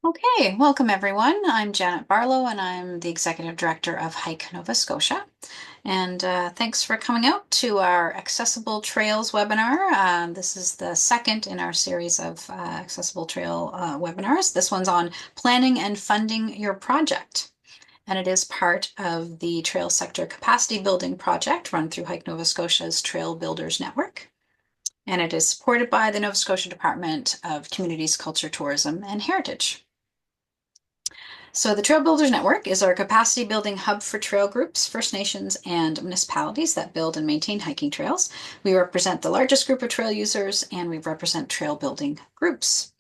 Okay, welcome everyone. I'm Janet Barlow and I'm the Executive Director of Hike Nova Scotia. And thanks for coming out to our Accessible Trails webinar. This is the second in our series of Accessible Trail webinars. This one's on planning and funding your project. And it is part of the Trail Sector Capacity Building Project run through Hike Nova Scotia's Trail Builders Network. And it is supported by the Nova Scotia Department of Communities, Culture, Tourism, and Heritage. So the Trail Builders Network is our capacity building hub for trail groups, First Nations, and municipalities that build and maintain hiking trails. We represent the largest group of trail users and we represent trail building groups.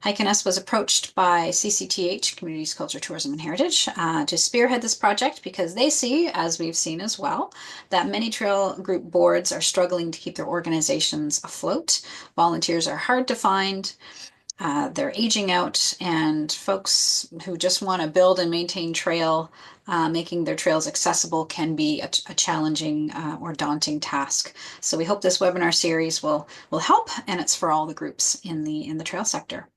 Hike-N-Us was approached by CCTH, Communities, Culture, Tourism, and Heritage, to spearhead this project because they see, as we've seen as well, that many trail group boards are struggling to keep their organizations afloat. Volunteers are hard to find. They're aging out, and folks who just want to build and maintain trail, making their trails accessible can be a challenging or daunting task. So we hope this webinar series will help, and it's for all the groups in the trail sector.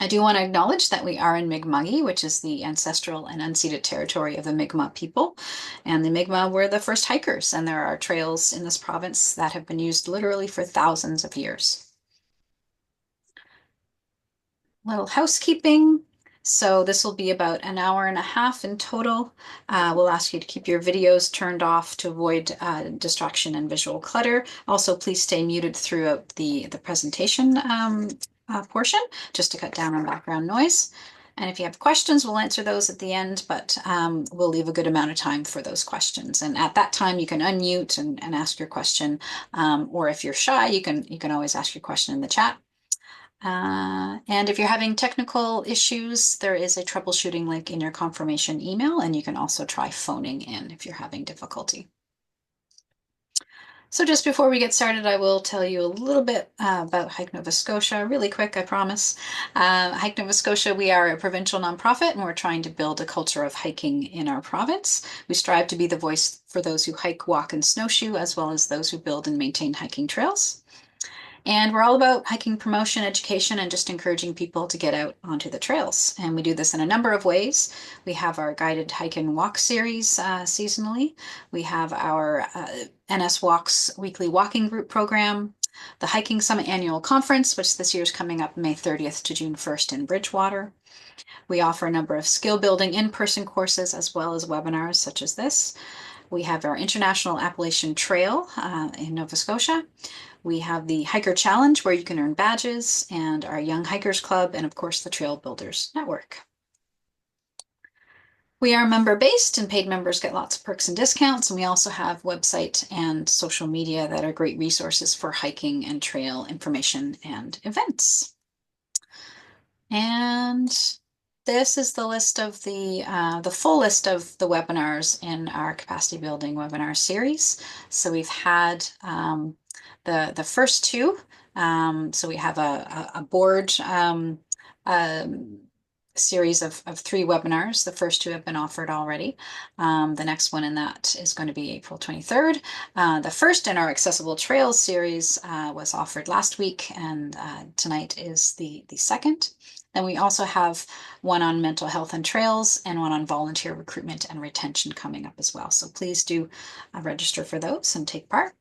I do want to acknowledge that we are in Mi'kma'ki, which is the ancestral and unceded territory of the Mi'kmaq people. And the Mi'kmaq were the first hikers, and there are trails in this province that have been used literally for thousands of years. Little housekeeping. So this will be about an hour and a half in total. We'll ask you to keep your videos turned off to avoid distraction and visual clutter. Also, please stay muted throughout the presentation portion, just to cut down on background noise. And if you have questions, we'll answer those at the end, but we'll leave a good amount of time for those questions. And at that time, you can unmute and ask your question. Or if you're shy, you can always ask your question in the chat. And if you're having technical issues, there is a troubleshooting link in your confirmation email, and you can also try phoning in if you're having difficulty. So just before we get started, I will tell you a little bit about Hike Nova Scotia, really quick, I promise. Hike Nova Scotia, we are a provincial nonprofit, and we're trying to build a culture of hiking in our province. We strive to be the voice for those who hike, walk, and snowshoe, as well as those who build and maintain hiking trails. And we're all about hiking promotion, education, and just encouraging people to get out onto the trails. And we do this in a number of ways. We have our guided hike and walk series seasonally. We have our NS Walks weekly walking group program, the Hiking Summit Annual Conference, which this year is coming up May 30th to June 1st in Bridgewater. We offer a number of skill building in-person courses as well as webinars such as this. We have our International Appalachian Trail in Nova Scotia. We have the Hiker Challenge where you can earn badges, and our Young Hikers Club, and of course the Trail Builders Network. We are member-based, and paid members get lots of perks and discounts, and we also have website and social media that are great resources for hiking and trail information and events. And this is the list of the full list of the webinars in our capacity building webinar series. So we've had the first two. So we have a board series of 3 webinars. The first 2 have been offered already. The next one in that is going to be April 23rd. The first in our Accessible Trails series was offered last week, and tonight is the second. Then we also have one on mental health and trails and one on volunteer recruitment and retention coming up as well. So please do register for those and take part.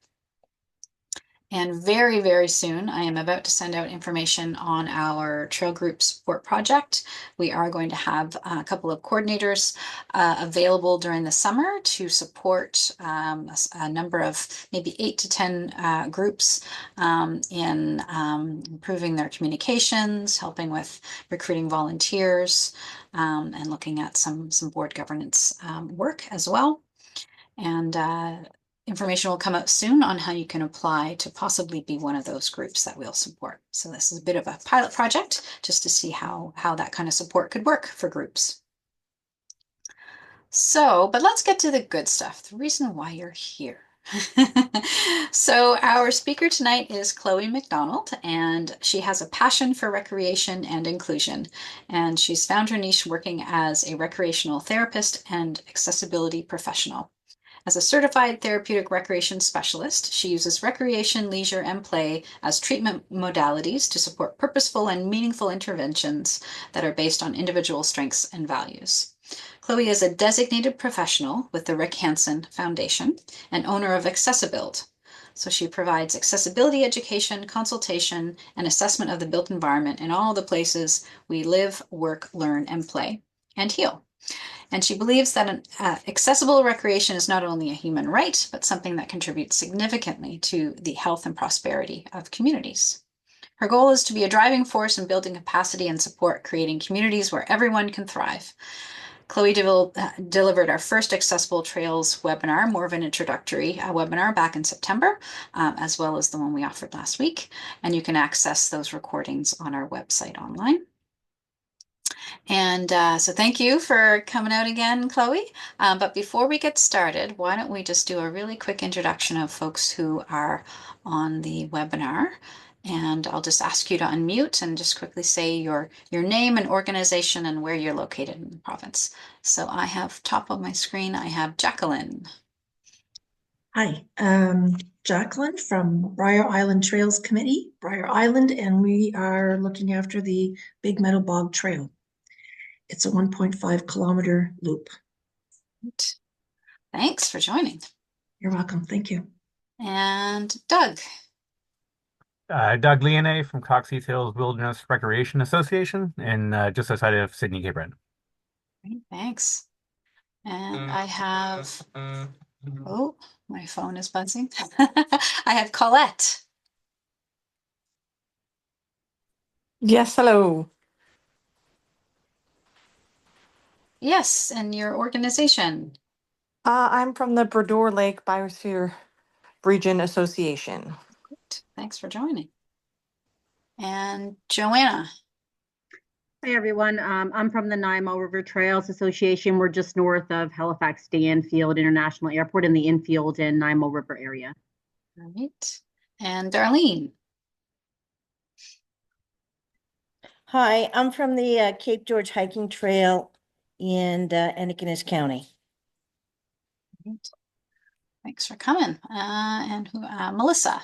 And very, very soon, I am about to send out information on our trail group support project. We are going to have a couple of coordinators available during the summer to support a number of maybe 8 to 10 groups in improving their communications, helping with recruiting volunteers, and looking at some board governance work as well. And information will come out soon on how you can apply to possibly be one of those groups that we'll support. So this is a bit of a pilot project just to see how that kind of support could work for groups. So, but let's get to the good stuff, the reason why you're here. So our speaker tonight is Chloe McDonald, and she has a passion for recreation and inclusion, and she's found her niche working as a recreational therapist and accessibility professional. As a certified therapeutic recreation specialist, she uses recreation, leisure, and play as treatment modalities to support purposeful and meaningful interventions that are based on individual strengths and values. Chloe is a designated professional with the Rick Hansen Foundation and owner of Accessibuild. So she provides accessibility education, consultation, and assessment of the built environment in all the places we live, work, learn, and play, and heal. And she believes that an accessible recreation is not only a human right, but something that contributes significantly to the health and prosperity of communities. Her goal is to be a driving force in building capacity and support, creating communities where everyone can thrive. Chloe delivered our first Accessible Trails webinar, more of an introductory webinar back in September, as well as the one we offered last week. And you can access those recordings on our website online. And so thank you for coming out again, Chloe. But before we get started, why don't we just do a really quick introduction of folks who are on the webinar. And I'll just ask you to unmute and just quickly say your name and organization and where you're located in the province. So I have top of my screen, I have Jacqueline. Hi, Jacqueline from Briar Island Trails Committee, Briar Island, and we are looking after the Big Meadow Bog Trail. It's a 1.5 kilometer loop. Thanks for joining. You're welcome. Thank you. And Doug. Doug Leone from Cox Hills Wilderness Recreation Association, and just outside of Sydney, Cape Breton. Great, thanks. And I have, oh, my phone is buzzing. I have Colette. Yes, hello. Yes, and your organization. I'm from the Brador Lake Biosphere Region Association. Great. Thanks for joining. And Joanna. Hi, everyone. I'm from the Nanaimo River Trails Association. We're just north of Halifax Stanfield International Airport in the infield and Nanaimo River area. All right. And Darlene. Hi, I'm from the Cape George Hiking Trail in Annikenas County. Great. Thanks for coming. And who? Melissa.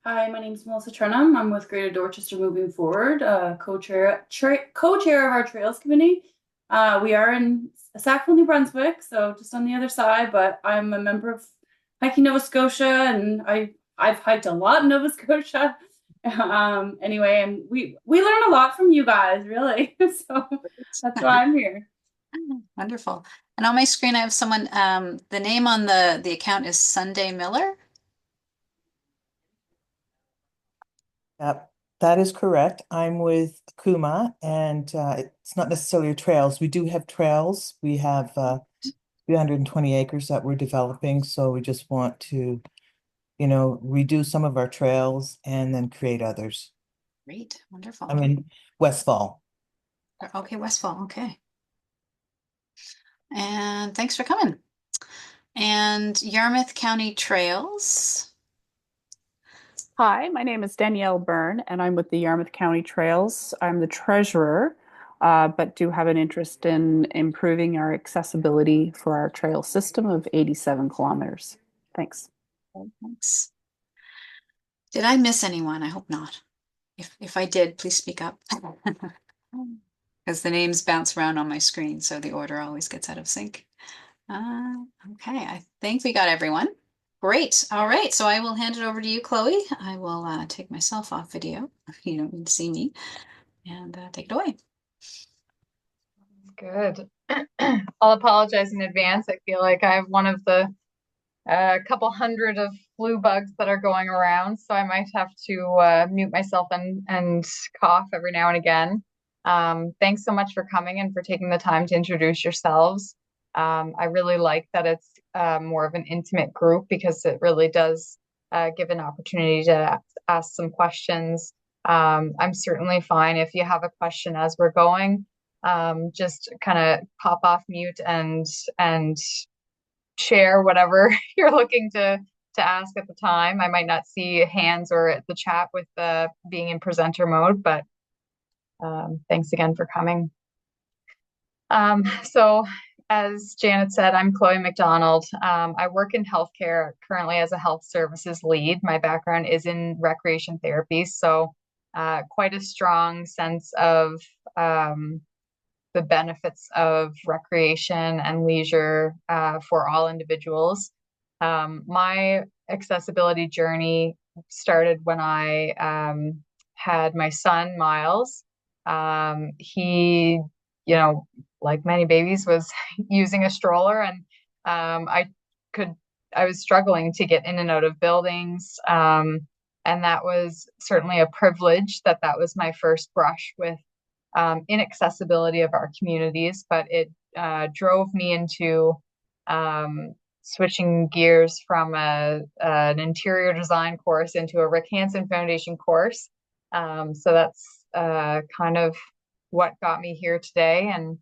Hi, my name is Melissa Trenum. I'm with Greater Dorchester Moving Forward, co-chair of our Trails Committee. We are in Sackville, New Brunswick, so just on the other side, but I'm a member of Hiking Nova Scotia, and I've hiked a lot in Nova Scotia. Anyway, and we learn a lot from you guys, really. So that's why I'm here. Wonderful. And on my screen, I have someone, the name on the account is Sunday Miller. Yep, that is correct. I'm with Kuma, and it's not necessarily trails. We do have trails. We have 320 acres that we're developing, so we just want to, redo some of our trails and then create others. Great, wonderful. I'm in Westfall. Okay, Westfall, okay. And thanks for coming. And Yarmouth County Trails. Hi, my name is Danielle Byrne, and I'm with the Yarmouth County Trails. I'm the treasurer, but do have an interest in improving our accessibility for our trail system of 87 kilometers. Thanks. Thanks. Did I miss anyone? I hope not. If I did, please speak up. Because the names bounce around on my screen, so the order always gets out of sync. Okay, I think we got everyone. Great. All right. So I will hand it over to you, Chloe. I will take myself off video. You don't need to see me. And take it away. Good. I'll apologize in advance. I feel like I have one of the couple hundred of flu bugs that are going around, so I might have to mute myself and cough every now and again. Thanks so much for coming and for taking the time to introduce yourselves. I really like that it's more of an intimate group because it really does give an opportunity to ask some questions. I'm certainly fine if you have a question as we're going. Just kind of pop off mute and share whatever you're looking to ask at the time. I might not see hands or the chat with being in presenter mode, but thanks again for coming. So as Janet said, I'm Chloe McDonald. I work in healthcare currently as a health services lead. My background is in recreation therapy, so quite a strong sense of the benefits of recreation and leisure for all individuals. My accessibility journey started when I had my son, Miles. He, like many babies, was using a stroller, and I was struggling to get in and out of buildings. And that was certainly a privilege that was my first brush with inaccessibility of our communities, but it drove me into switching gears from an interior design course into a Rick Hansen Foundation course. So that's kind of what got me here today, and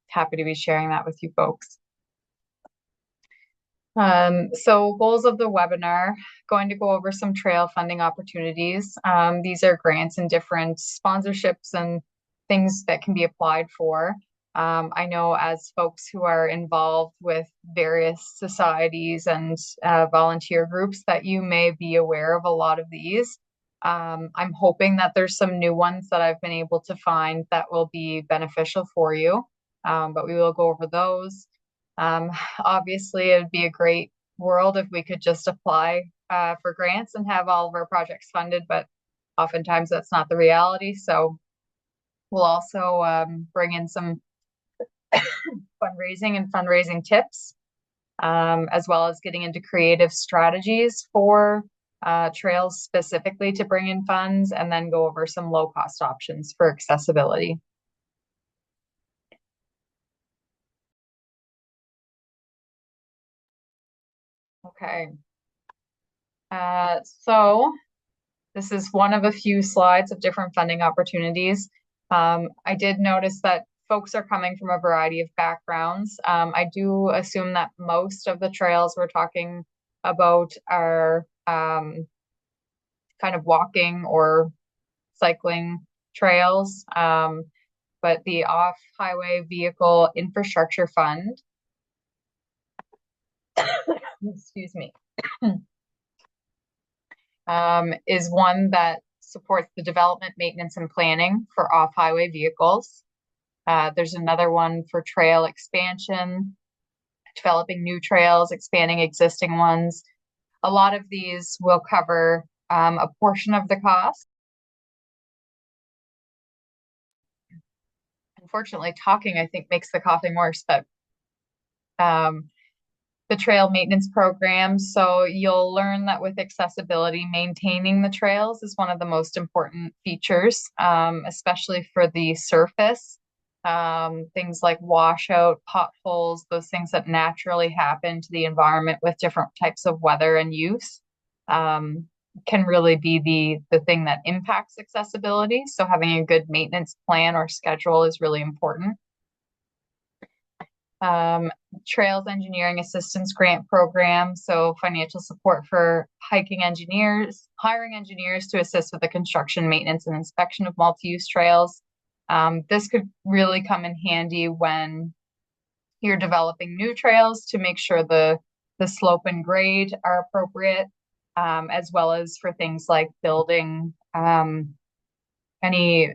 happy to be sharing that with you folks. So goals of the webinar, going to go over some trail funding opportunities. These are grants and different sponsorships and things that can be applied for. I know as folks who are involved with various societies and volunteer groups that you may be aware of a lot of these. I'm hoping that there's some new ones that I've been able to find that will be beneficial for you, but we will go over those. Obviously, it would be a great world if we could just apply for grants and have all of our projects funded, but oftentimes that's not the reality. So we'll also bring in some fundraising tips, as well as getting into creative strategies for trails specifically to bring in funds, and then go over some low-cost options for accessibility. Okay. So this is one of a few slides of different funding opportunities. I did notice that folks are coming from a variety of backgrounds. I do assume that most of the trails we're talking about are kind of walking or cycling trails, but the Off-Highway Vehicle Infrastructure Fund, excuse me, is one that supports the development, maintenance, and planning for off-highway vehicles. There's another one for trail expansion, developing new trails, expanding existing ones. A lot of these will cover a portion of the cost. Unfortunately, talking, I think, makes the coughing worse, but the trail maintenance program. So you'll learn that with accessibility, maintaining the trails is one of the most important features, especially for the surface. Things like washout, potholes, those things that naturally happen to the environment with different types of weather and use, can really be the thing that impacts accessibility. So having a good maintenance plan or schedule is really important. Trails Engineering Assistance Grant Program, so financial support for hiking engineers, hiring engineers to assist with the construction, maintenance, and inspection of multi-use trails. This could really come in handy when you're developing new trails to make sure the slope and grade are appropriate, as well as for things like building any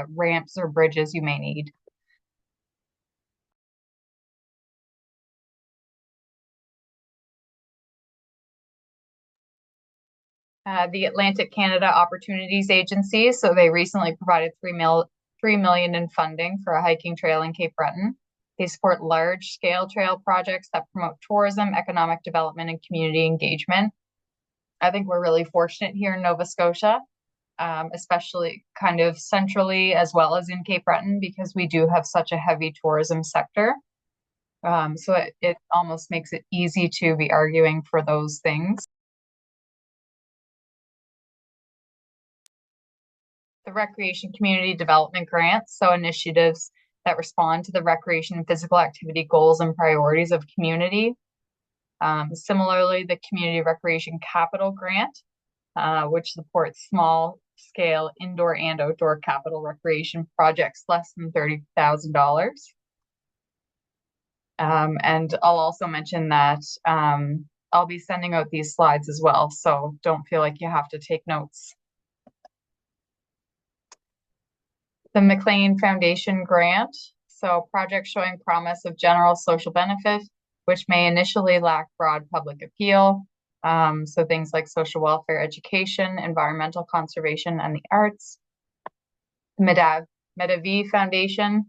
ramps or bridges you may need. The Atlantic Canada Opportunities Agency, so they recently provided $3 million in funding for a hiking trail in Cape Breton. They support large-scale trail projects that promote tourism, economic development, and community engagement. I think we're really fortunate here in Nova Scotia, especially kind of centrally as well as in Cape Breton, because we do have such a heavy tourism sector. So it almost makes it easy to be arguing for those things. The Recreation Community Development Grants, so initiatives that respond to the recreation and physical activity goals and priorities of community. Similarly, the Community Recreation Capital Grant, which supports small-scale indoor and outdoor capital recreation projects less than $30,000. And I'll also mention that I'll be sending out these slides as well, so don't feel like you have to take notes. The McLean Foundation grant, so project showing promise of general social benefit, which may initially lack broad public appeal. So things like social welfare, education, environmental conservation, and the arts. Medavie Foundation,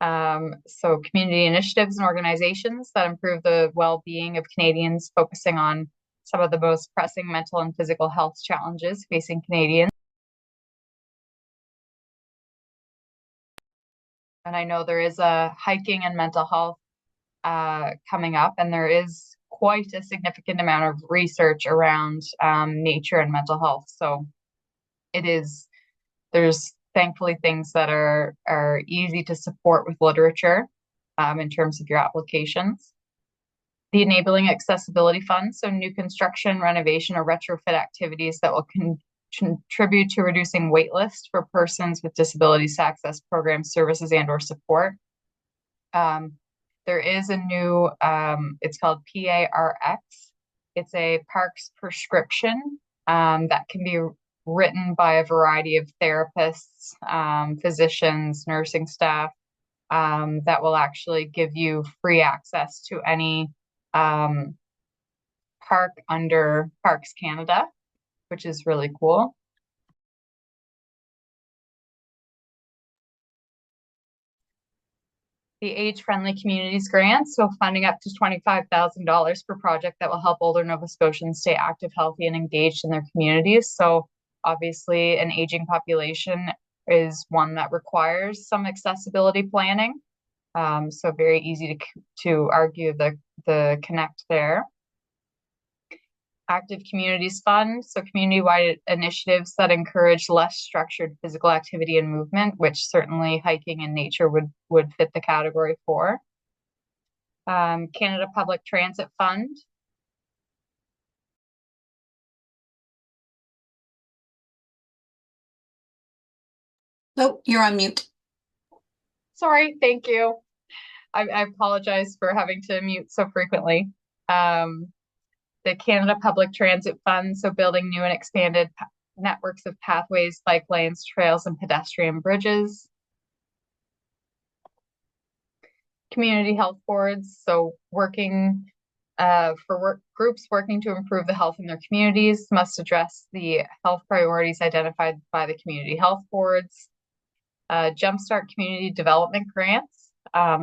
so community initiatives and organizations that improve the well-being of Canadians, focusing on some of the most pressing mental and physical health challenges facing Canadians. And I know there is a hiking and mental health coming up, and there is quite a significant amount of research around nature and mental health. So there's thankfully things that are easy to support with literature in terms of your applications. The Enabling Accessibility Fund, so new construction, renovation, or retrofit activities that will contribute to reducing wait lists for persons with disabilities to access programs, services, and/or support. There is a new, it's called PARX. It's a parks prescription that can be written by a variety of therapists, physicians, nursing staff, that will actually give you free access to any park under Parks Canada, which is really cool. The Age Friendly Communities Grant, so funding up to $25,000 per project that will help older Nova Scotians stay active, healthy, and engaged in their communities. So obviously an aging population is one that requires some accessibility planning. So very easy to argue the connect there. Active Communities Fund, so community-wide initiatives that encourage less structured physical activity and movement, which certainly hiking and nature would fit the category for. Canada Public Transit Fund. Oh, you're on mute. Sorry, thank you. I apologize for having to mute so frequently. The Canada Public Transit Fund, so building new and expanded networks of pathways, bike lanes, trails, and pedestrian bridges. Community health boards, so working groups working to improve the health in their communities must address the health priorities identified by the community health boards. Jumpstart Community Development Grants,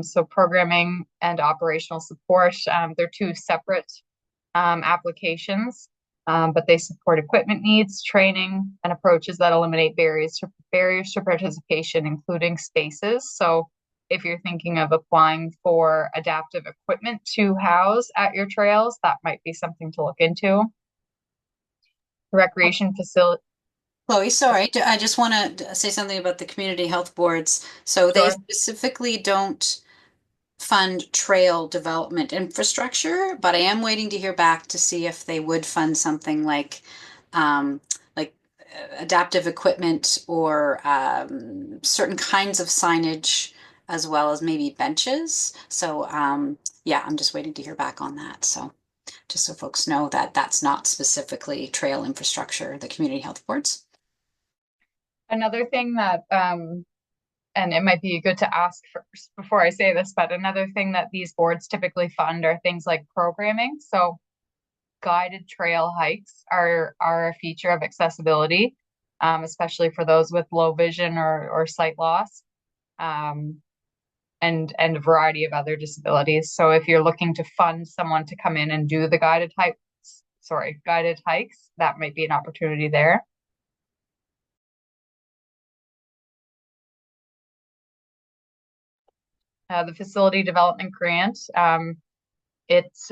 so programming and operational support. They're two separate applications, but they support equipment needs, training, and approaches that eliminate barriers to participation, including spaces. So if you're thinking of applying for adaptive equipment to house at your trails, that might be something to look into. Recreation facility. Chloe, sorry, I just want to say something about the community health boards. So they specifically don't fund trail development infrastructure, but I am waiting to hear back to see if they would fund something like adaptive equipment or certain kinds of signage, as well as maybe benches. So yeah, I'm just waiting to hear back on that. So just so folks know that that's not specifically trail infrastructure, the community health boards. Another thing that and it might be good to ask first before I say this, but another thing that these boards typically fund are things like programming. So guided trail hikes are a feature of accessibility, especially for those with low vision or sight loss, and a variety of other disabilities. So if you're looking to fund someone to come in and do the guided hikes, that might be an opportunity there. The Facility Development Grant, it's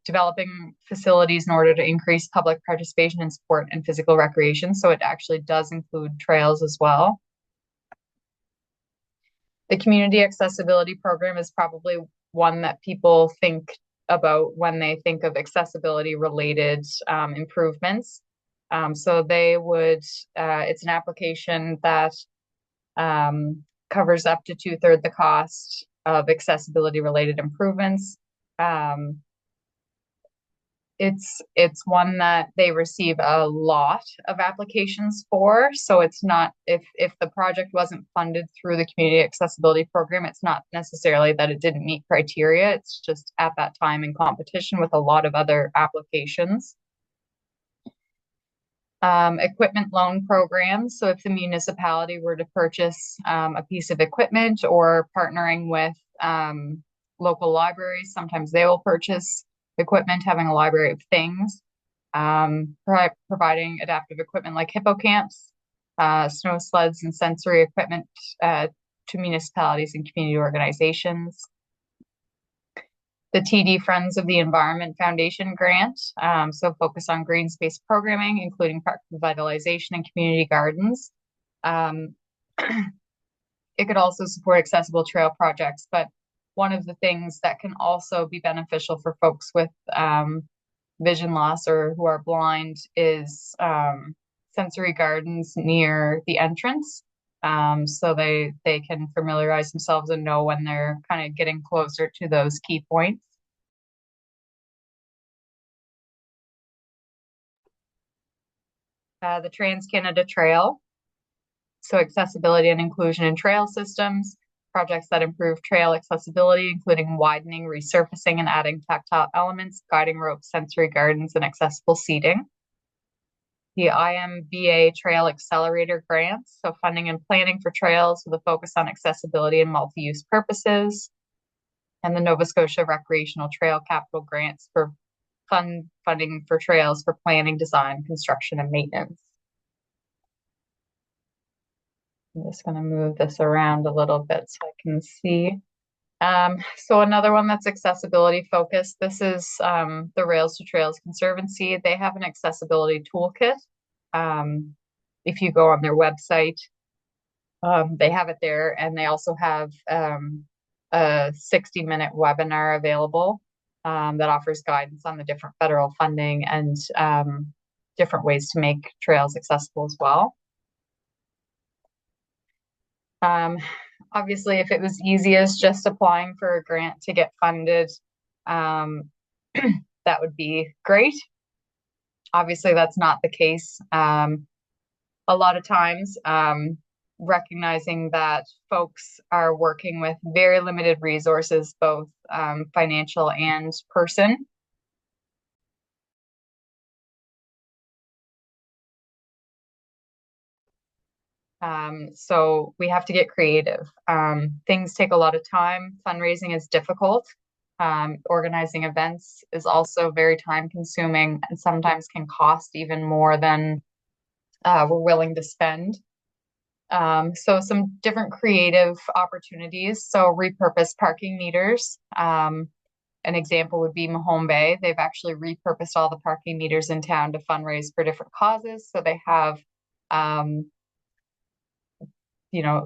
developing facilities in order to increase public participation and support and physical recreation. So it actually does include trails as well. The Community Accessibility Program is probably one that people think about when they think of accessibility related improvements. So they would, it's an application that covers up to 2/3 the cost of accessibility related improvements. It's one that they receive a lot of applications for. So it's not, if the project wasn't funded through the community accessibility program, it's not necessarily that it didn't meet criteria. It's just at that time in competition with a lot of other applications. Equipment loan programs. So if the municipality were to purchase a piece of equipment, or partnering with local libraries, sometimes they will purchase equipment, having a library of things, providing adaptive equipment like hippocamps, snow sleds, and sensory equipment to municipalities and community organizations. The TD Friends of the Environment Foundation grant, so focus on green space programming, including park revitalization and community gardens. It could also support accessible trail projects, but one of the things that can also be beneficial for folks with vision loss or who are blind is sensory gardens near the entrance. So they can familiarize themselves and know when they're kind of getting closer to those key points. The Trans-Canada Trail, so accessibility and inclusion in trail systems, projects that improve trail accessibility, including widening, resurfacing, and adding tactile elements, guiding ropes, sensory gardens, and accessible seating. The IMBA Trail Accelerator grants, so funding and planning for trails with a focus on accessibility and multi-use purposes. And the Nova Scotia Recreational Trail Capital grants for funding for trails for planning, design, construction, and maintenance. I'm just going to move this around a little bit so I can see. So another one that's accessibility focused, this is the Rails to Trails Conservancy. They have an accessibility toolkit. If you go on their website, they have it there, and they also have a 60-minute webinar available that offers guidance on the different federal funding and different ways to make trails accessible as well. Obviously, if it was easy as just applying for a grant to get funded, that would be great. Obviously, that's not the case. A lot of times, recognizing that folks are working with very limited resources, both financial and person. So we have to get creative. Things take a lot of time. Fundraising is difficult. Organizing events is also very time consuming and sometimes can cost even more than we're willing to spend. So some different creative opportunities. So repurpose parking meters. An example would be Mahone Bay. They've actually repurposed all the parking meters in town to fundraise for different causes. So they have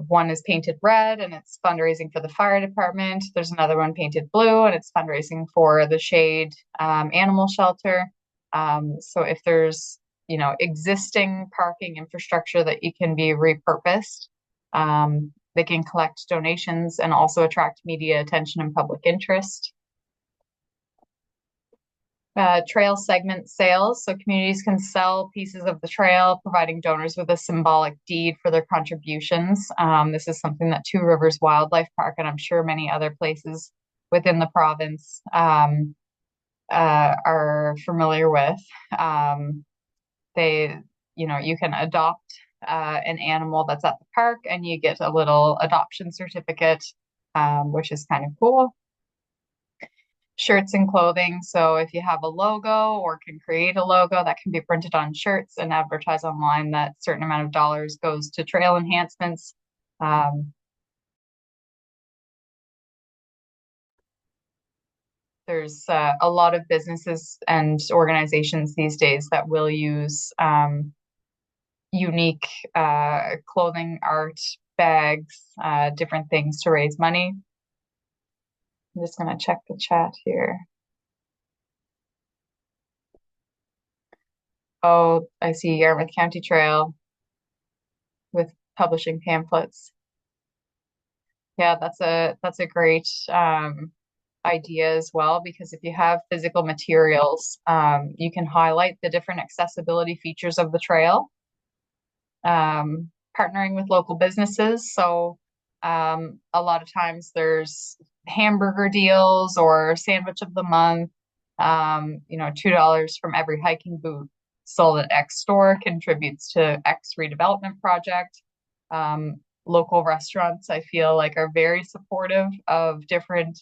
one is painted red and it's fundraising for the fire department. There's another one painted blue and it's fundraising for the Shade animal shelter. So if there's, existing parking infrastructure that you can be repurposed, they can collect donations and also attract media attention and public interest. Trail segment sales. So communities can sell pieces of the trail, providing donors with a symbolic deed for their contributions. This is something that Two Rivers Wildlife Park, and I'm sure many other places within the province are familiar with. You can adopt an animal that's at the park and you get a little adoption certificate, which is kind of cool. Shirts and clothing. So if you have a logo or can create a logo that can be printed on shirts and advertise online, that certain amount of dollars goes to trail enhancements. There's a lot of businesses and organizations these days that will use unique clothing, art, bags, different things to raise money. I'm just going to check the chat here. Oh, I see Yarmouth County Trail with publishing pamphlets. Yeah, that's a great idea as well, because if you have physical materials, you can highlight the different accessibility features of the trail. Partnering with local businesses. So a lot of times there's hamburger deals or sandwich of the month. $2 from every hiking boot sold at X store contributes to X redevelopment project. Local restaurants, I feel like, are very supportive of different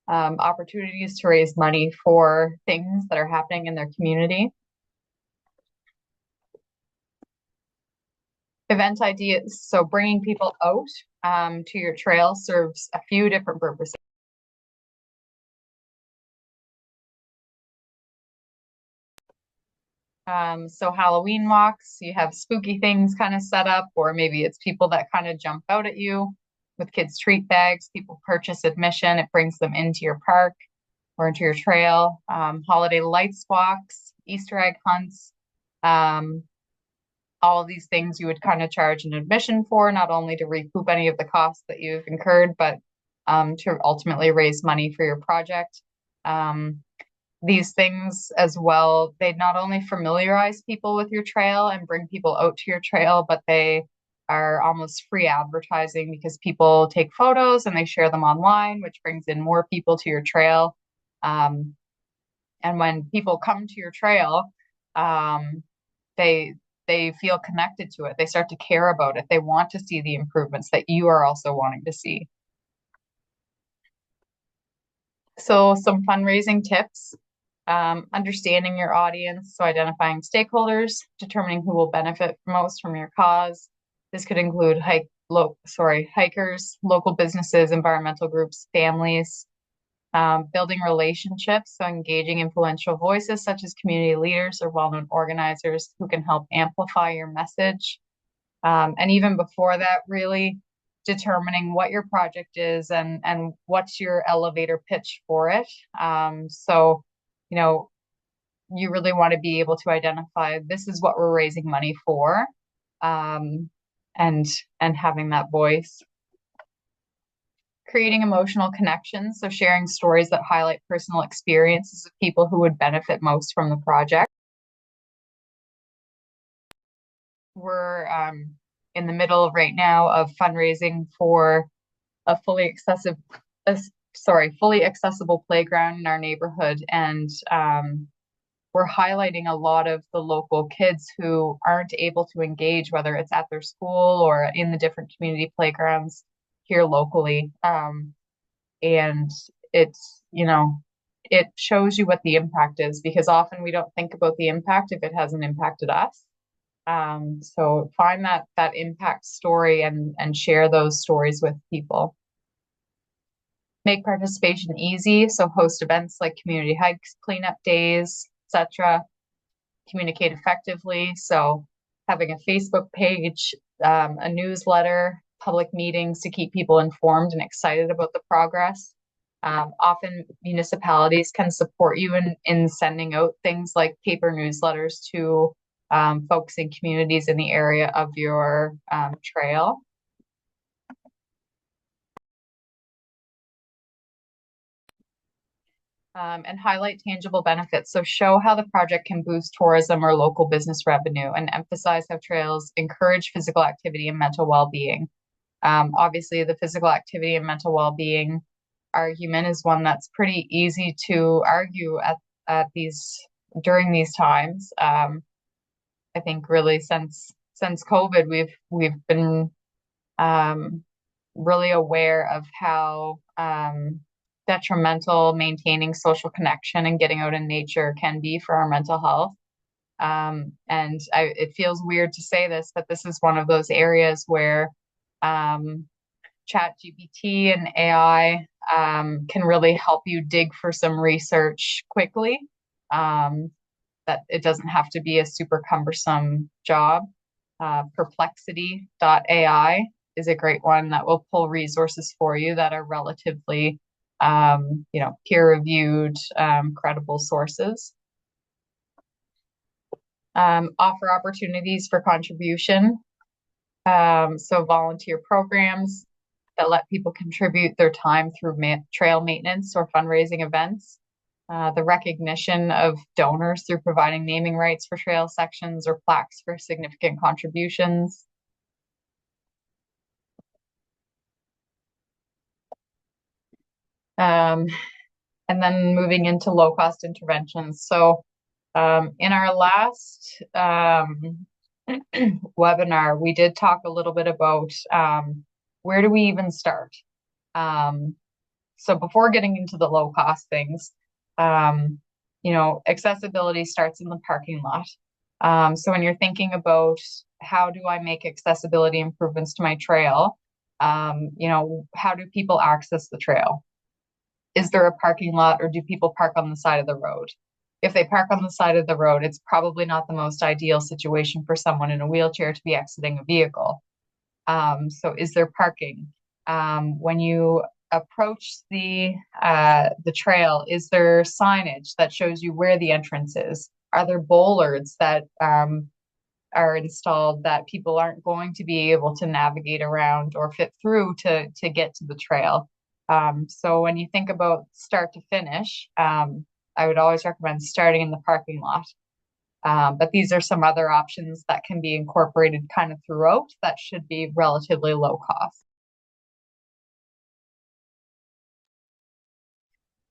opportunities to raise money for things that are happening in their community. Event ideas. So bringing people out to your trail serves a few different purposes. So Halloween walks, you have spooky things kind of set up, or maybe it's people that kind of jump out at you with kids' treat bags. People purchase admission. It brings them into your park or into your trail. Holiday lights walks, Easter egg hunts. All of these things you would kind of charge an admission for, not only to recoup any of the costs that you've incurred, but to ultimately raise money for your project. These things as well, they not only familiarize people with your trail and bring people out to your trail, but they are almost free advertising because people take photos and they share them online, which brings in more people to your trail. And when people come to your trail, they feel connected to it. They start to care about it. They want to see the improvements that you are also wanting to see. So some fundraising tips, understanding your audience. So identifying stakeholders, determining who will benefit most from your cause. This could include hikers, local businesses, environmental groups, families. Building relationships, so engaging influential voices such as community leaders or well-known organizers who can help amplify your message. And even before that, really determining what your project is and what's your elevator pitch for it. So, you really want to be able to identify, this is what we're raising money for, and having that voice. Creating emotional connections, so sharing stories that highlight personal experiences of people who would benefit most from the project. We're in the middle right now of fundraising for a fully accessible playground in our neighborhood, and we're highlighting a lot of the local kids who aren't able to engage, whether it's at their school or in the different community playgrounds here locally. And it's, it shows you what the impact is, because often we don't think about the impact if it hasn't impacted us. So find that impact story and share those stories with people. Make participation easy, so host events like community hikes, cleanup days, etc. Communicate effectively, so having a Facebook page, a newsletter, public meetings to keep people informed and excited about the progress. Often municipalities can support you in sending out things like paper newsletters to folks in communities in the area of your trail. And highlight tangible benefits. So show how the project can boost tourism or local business revenue, and emphasize how trails encourage physical activity and mental well-being. Obviously, the physical activity and mental well-being argument is one that's pretty easy to argue during these times. I think really since COVID, we've been really aware of how detrimental maintaining social connection and getting out in nature can be for our mental health. And it feels weird to say this, but this is one of those areas where ChatGPT and AI can really help you dig for some research quickly. That it doesn't have to be a super cumbersome job. Perplexity.ai is a great one that will pull resources for you that are relatively peer-reviewed, credible sources. Offer opportunities for contribution. So volunteer programs, that let people contribute their time through trail maintenance or fundraising events. The recognition of donors through providing naming rights for trail sections or plaques for significant contributions. And then moving into low-cost interventions. So in our last webinar, we did talk a little bit about where do we even start? So before getting into the low-cost things, you know, accessibility starts in the parking lot. So when you're thinking about how do I make accessibility improvements to my trail, you know, how do people access the trail? Is there a parking lot, or do people park on the side of the road? If they park on the side of the road, it's probably not the most ideal situation for someone in a wheelchair to be exiting a vehicle. So is there parking? When you approach the trail, is there signage that shows you where the entrance is? Are there bollards that are installed that people aren't going to be able to navigate around or fit through to get to the trail? So when you think about start to finish, I would always recommend starting in the parking lot. But these are some other options that can be incorporated kind of throughout that should be relatively low cost.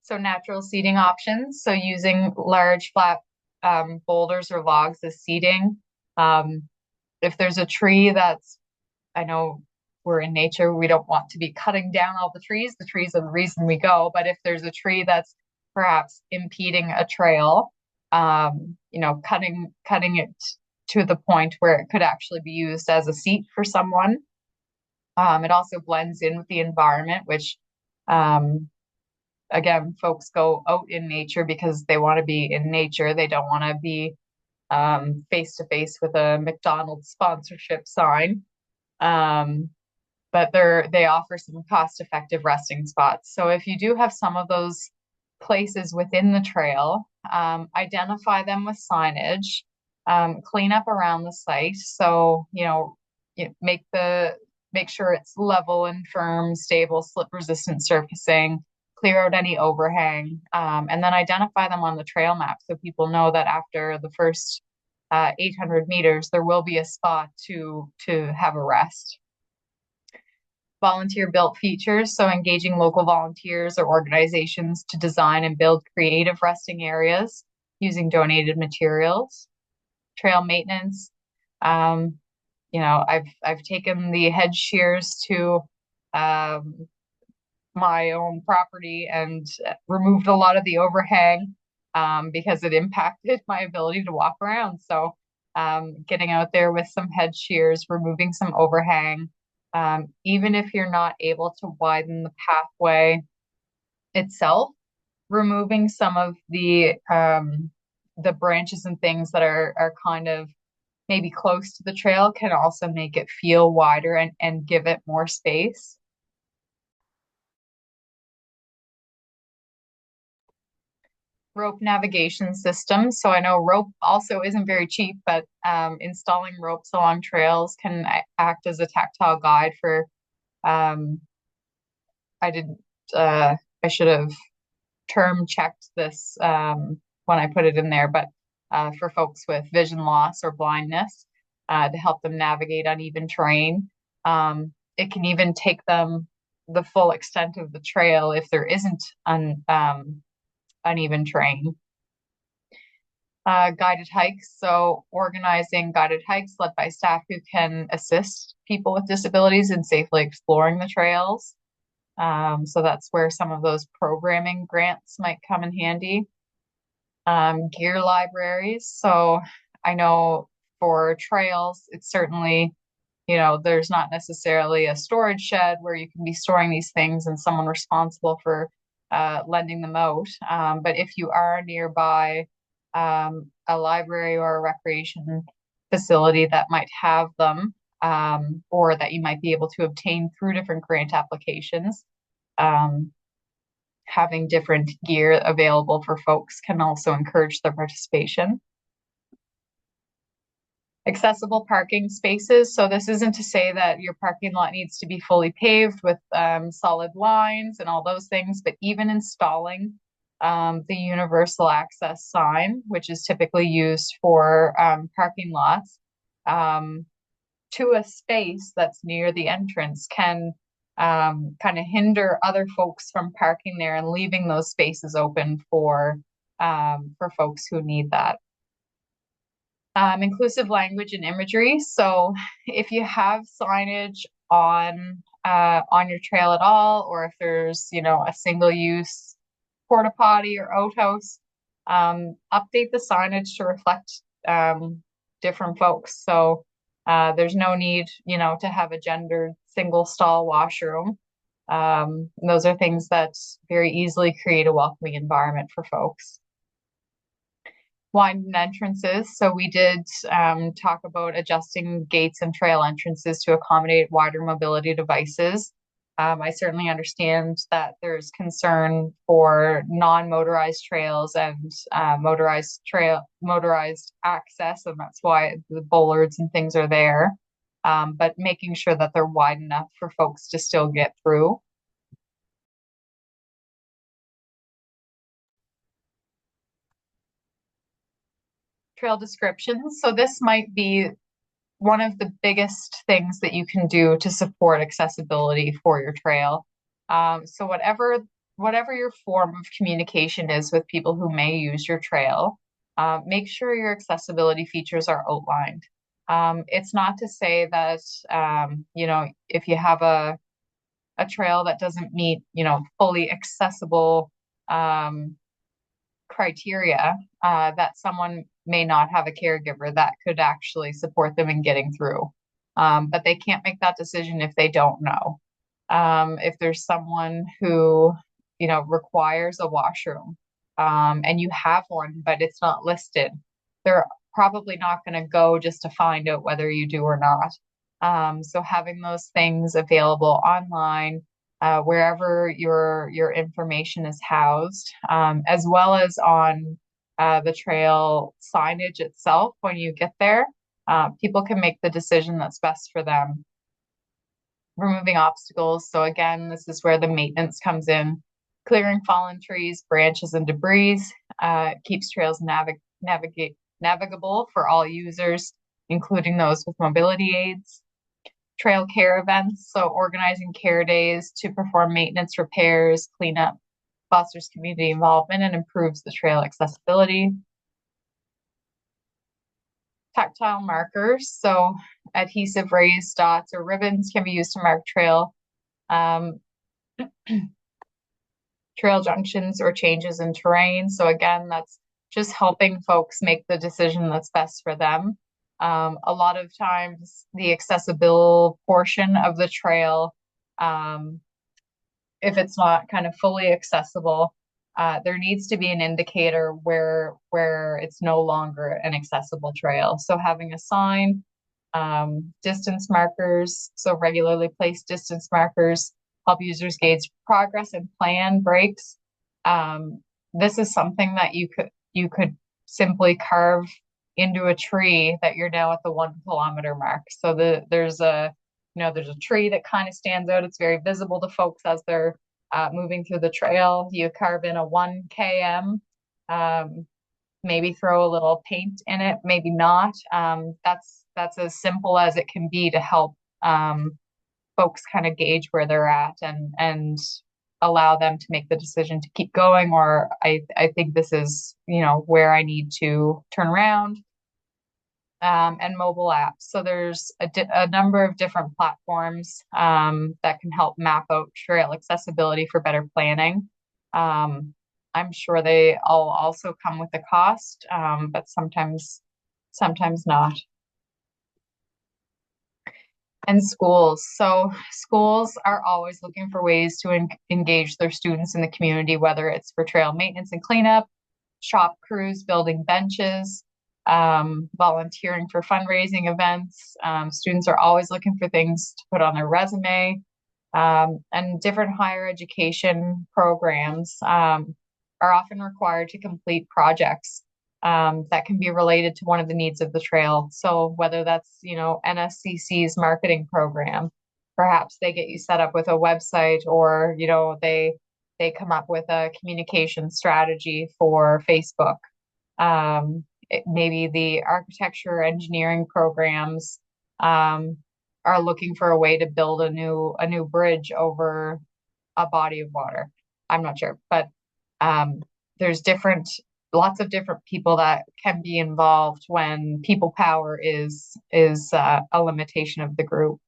So natural seating options. So using large flat boulders or logs as seating. If there's a tree that's, I know we're in nature, we don't want to be cutting down all the trees. The trees are the reason we go. But if there's a tree that's perhaps impeding a trail, you know, cutting it to the point where it could actually be used as a seat for someone. It also blends in with the environment, which, again, folks go out in nature because they want to be in nature. They don't want to be face to face with a McDonald's sponsorship sign. But they offer some cost-effective resting spots. So if you do have some of those places within the trail, identify them with signage, clean up around the site. So, you know, make sure it's level and firm, stable, slip-resistant surfacing, clear out any overhang, and then identify them on the trail map so people know that after the first 800 meters, there will be a spot to have a rest. Volunteer built features, so engaging local volunteers or organizations to design and build creative resting areas using donated materials. Trail maintenance, you know, I've taken the hedge shears to my own property and removed a lot of the overhang because it impacted my ability to walk around. So getting out there with some hedge shears, removing some overhang, even if you're not able to widen the pathway itself, removing some of the branches and things that are kind of maybe close to the trail can also make it feel wider and give it more space. Rope navigation system. So I know rope also isn't very cheap, but installing ropes along trails can act as a tactile guide for, I should have term checked this when I put it in there, but for folks with vision loss or blindness to help them navigate uneven terrain. It can even take them the full extent of the trail if there isn't uneven terrain. Guided hikes, so organizing guided hikes led by staff who can assist people with disabilities in safely exploring the trails. So that's where some of those programming grants might come in handy. Gear libraries, so I know for trails, it's certainly, you know, there's not necessarily a storage shed where you can be storing these things and someone responsible for lending them out. But if you are nearby a library or a recreation facility that might have them, or that you might be able to obtain through different grant applications, having different gear available for folks can also encourage their participation. accessible parking spaces. So this isn't to say that your parking lot needs to be fully paved with solid lines and all those things, but even installing the universal access sign, which is typically used for parking lots, to a space that's near the entrance can kind of hinder other folks from parking there and leaving those spaces open for folks who need that. Inclusive language and imagery. So if you have signage on your trail at all, or if there's, you know, a single use porta potty or outhouse, update the signage to reflect different folks. So there's no need, you know, to have a gendered single stall washroom. Those are things that very easily create a welcoming environment for folks. Widened entrances. So we did talk about adjusting gates and trail entrances to accommodate wider mobility devices. I certainly understand that there's concern for non-motorized trails and motorized access, and that's why the bollards and things are there. But making sure that they're wide enough for folks to still get through. Trail descriptions. So this might be one of the biggest things that you can do to support accessibility for your trail. So whatever your form of communication is with people who may use your trail, make sure your accessibility features are outlined. It's not to say that, you know, if you have a trail that doesn't meet, you know, fully accessible criteria, that someone may not have a caregiver that could actually support them in getting through. But they can't make that decision if they don't know. If there's someone who, you know, requires a washroom, and you have one, but it's not listed, they're probably not going to go just to find out whether you do or not. So having those things available online, wherever your information is housed, as well as on the trail signage itself when you get there, people can make the decision that's best for them. Removing obstacles. So again, this is where the maintenance comes in. Clearing fallen trees, branches, and debris keeps trails navigable for all users, including those with mobility aids. Trail care events, so organizing care days to perform maintenance, repairs, cleanup, fosters community involvement, and improves the trail accessibility. Tactile markers, so adhesive raised dots or ribbons can be used to mark trail junctions or changes in terrain. So again, that's just helping folks make the decision that's best for them. A lot of times the accessible portion of the trail, if it's not kind of fully accessible, there needs to be an indicator where it's no longer an accessible trail. So having a sign, distance markers, so regularly placed distance markers help users gauge progress and plan breaks. This is something that you could simply carve into a tree that you're now at the 1 kilometer mark. So there's a tree that kind of stands out. It's very visible to folks as they're moving through the trail. You carve in a 1 km, maybe throw a little paint in it, maybe not. That's as simple as it can be to help folks kind of gauge where they're at and allow them to make the decision to keep going, or I think this is, you know, where I need to turn around. And mobile apps. So there's a number of different platforms that can help map out trail accessibility for better planning. I'm sure they all also come with a cost, but sometimes not. And schools. So schools are always looking for ways to engage their students in the community, whether it's for trail maintenance and cleanup, shop crews, building benches, volunteering for fundraising events. Students are always looking for things to put on their resume, and different higher education programs are often required to complete projects that can be related to one of the needs of the trail. So whether that's, NSCC's marketing program, perhaps they get you set up with a website, or, they come up with a communication strategy for Facebook. Maybe the architecture engineering programs are looking for a way to build a new bridge over a body of water. I'm not sure, but there's lots of different people that can be involved when people power is a limitation of the group.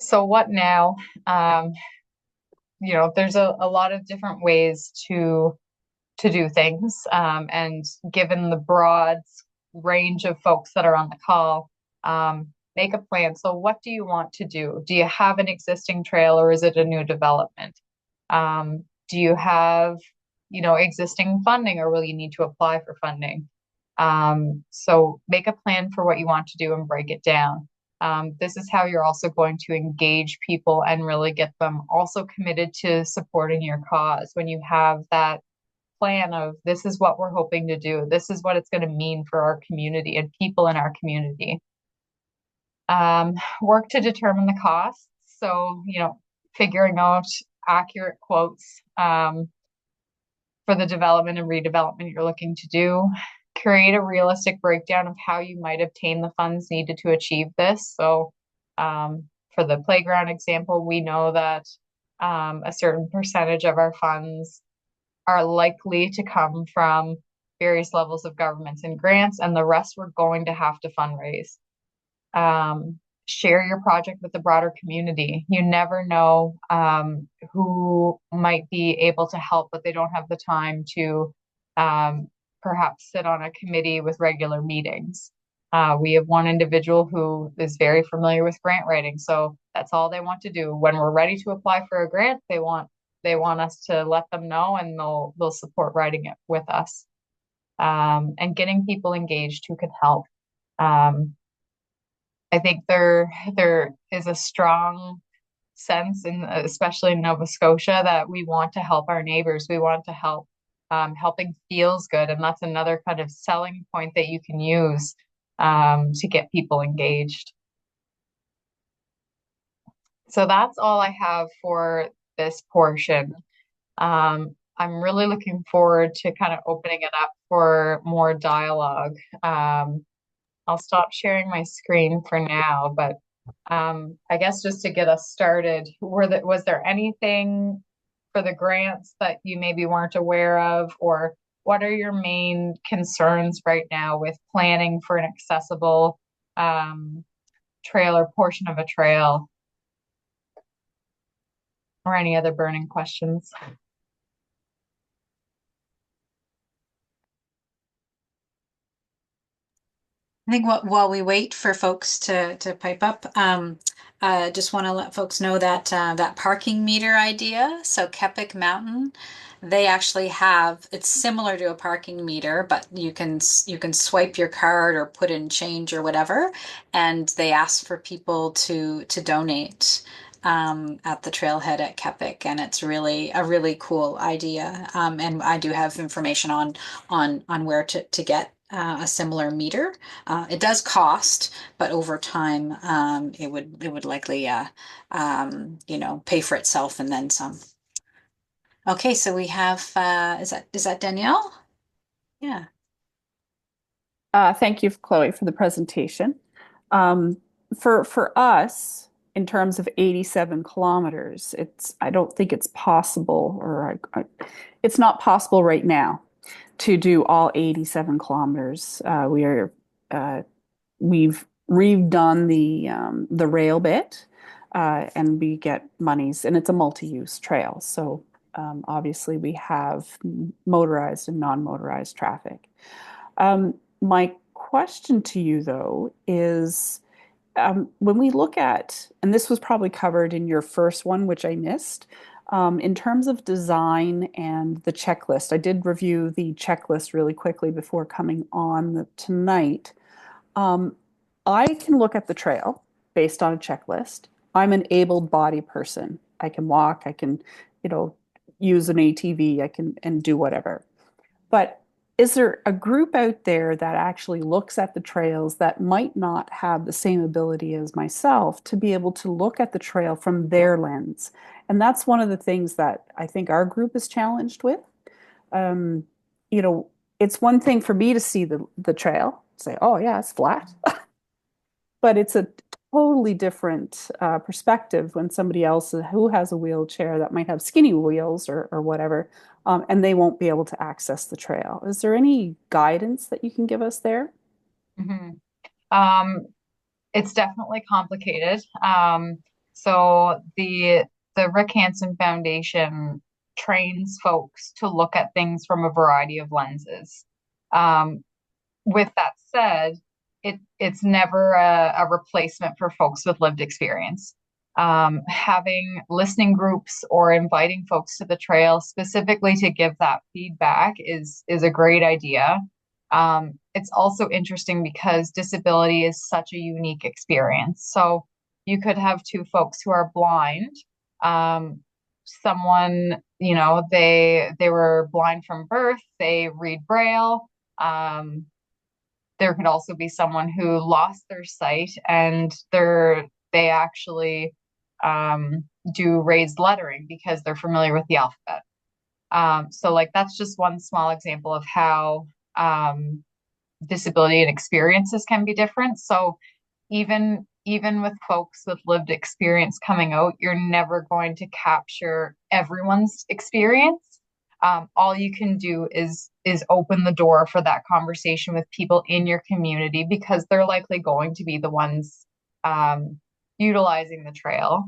So what now? There's a lot of different ways to do things. And given the broad range of folks that are on the call, make a plan. So what do you want to do? Do you have an existing trail, or is it a new development? Do you have, existing funding, or will you need to apply for funding? So make a plan for what you want to do and break it down. This is how you're also going to engage people and really get them also committed to supporting your cause. When you have that plan of, this is what we're hoping to do, this is what it's going to mean for our community and people in our community. Work to determine the costs. So, figuring out accurate quotes for the development and redevelopment you're looking to do. Create a realistic breakdown of how you might obtain the funds needed to achieve this. So for the playground example, we know that a certain percentage of our funds are likely to come from various levels of governments and grants, and the rest we're going to have to fundraise. Share your project with the broader community. You never know who might be able to help, but they don't have the time to perhaps sit on a committee with regular meetings. We have one individual who is very familiar with grant writing, so that's all they want to do. When we're ready to apply for a grant, they want us to let them know, and they'll support writing it with us. And getting people engaged who can help. I think there is a strong sense, especially in Nova Scotia, that we want to help our neighbors. We want to help. Helping feels good, and that's another kind of selling point that you can use to get people engaged. So that's all I have for this portion. I'm really looking forward to kind of opening it up for more dialogue. I'll stop sharing my screen for now, but I guess just to get us started, was there anything for the grants that you maybe weren't aware of, or what are your main concerns right now with planning for an accessible trail or portion of a trail, or any other burning questions? I think while we wait for folks to pipe up, just want to let folks know that that parking meter idea. So Kepik Mountain, they actually have, it's similar to a parking meter, but you can swipe your card or put in change or whatever, and they ask for people to donate at the trailhead at Kepik, and it's really a really cool idea. And I do have information on where to get a similar meter. It does cost, but over time, it would likely, pay for itself and then some. Okay, so we have, is that Danielle? Yeah. Thank you, Chloe, for the presentation. For us, in terms of 87 kilometers, I don't think it's possible, or it's not possible right now to do all 87 kilometers. We've redone the rail bit, and we get monies, and it's a multi-use trail. So obviously we have motorized and non-motorized traffic. My question to you, though, is when we look at, and this was probably covered in your first one, which I missed, in terms of design and the checklist. I did review the checklist really quickly before coming on tonight. I can look at the trail based on a checklist. I'm an able-bodied person. I can walk, I can, use an ATV, I can and do whatever. But is there a group out there that actually looks at the trails that might not have the same ability as myself to be able to look at the trail from their lens? And that's one of the things that I think our group is challenged with. Um, you know, it's one thing for me to see the trail, say, oh yeah, it's flat. But it's a totally different perspective when somebody else who has a wheelchair that might have skinny wheels or whatever, and they won't be able to access the trail. Is there any guidance that you can give us there? Mhm. Um, it's definitely complicated. So the Rick Hansen Foundation trains folks to look at things from a variety of lenses. Um, with that said, it's never a replacement for folks with lived experience. Having listening groups or inviting folks to the trail specifically to give that feedback is a great idea. It's also interesting because disability is such a unique experience. So you could have two folks who are blind. Someone, they were blind from birth, they read Braille. There could also be someone who lost their sight and they actually do raised lettering because they're familiar with the alphabet. So like that's just one small example of how disability and experiences can be different. So even with folks with lived experience coming out, you're never going to capture everyone's experience. All you can do is open the door for that conversation with people in your community because they're likely going to be the ones utilizing the trail.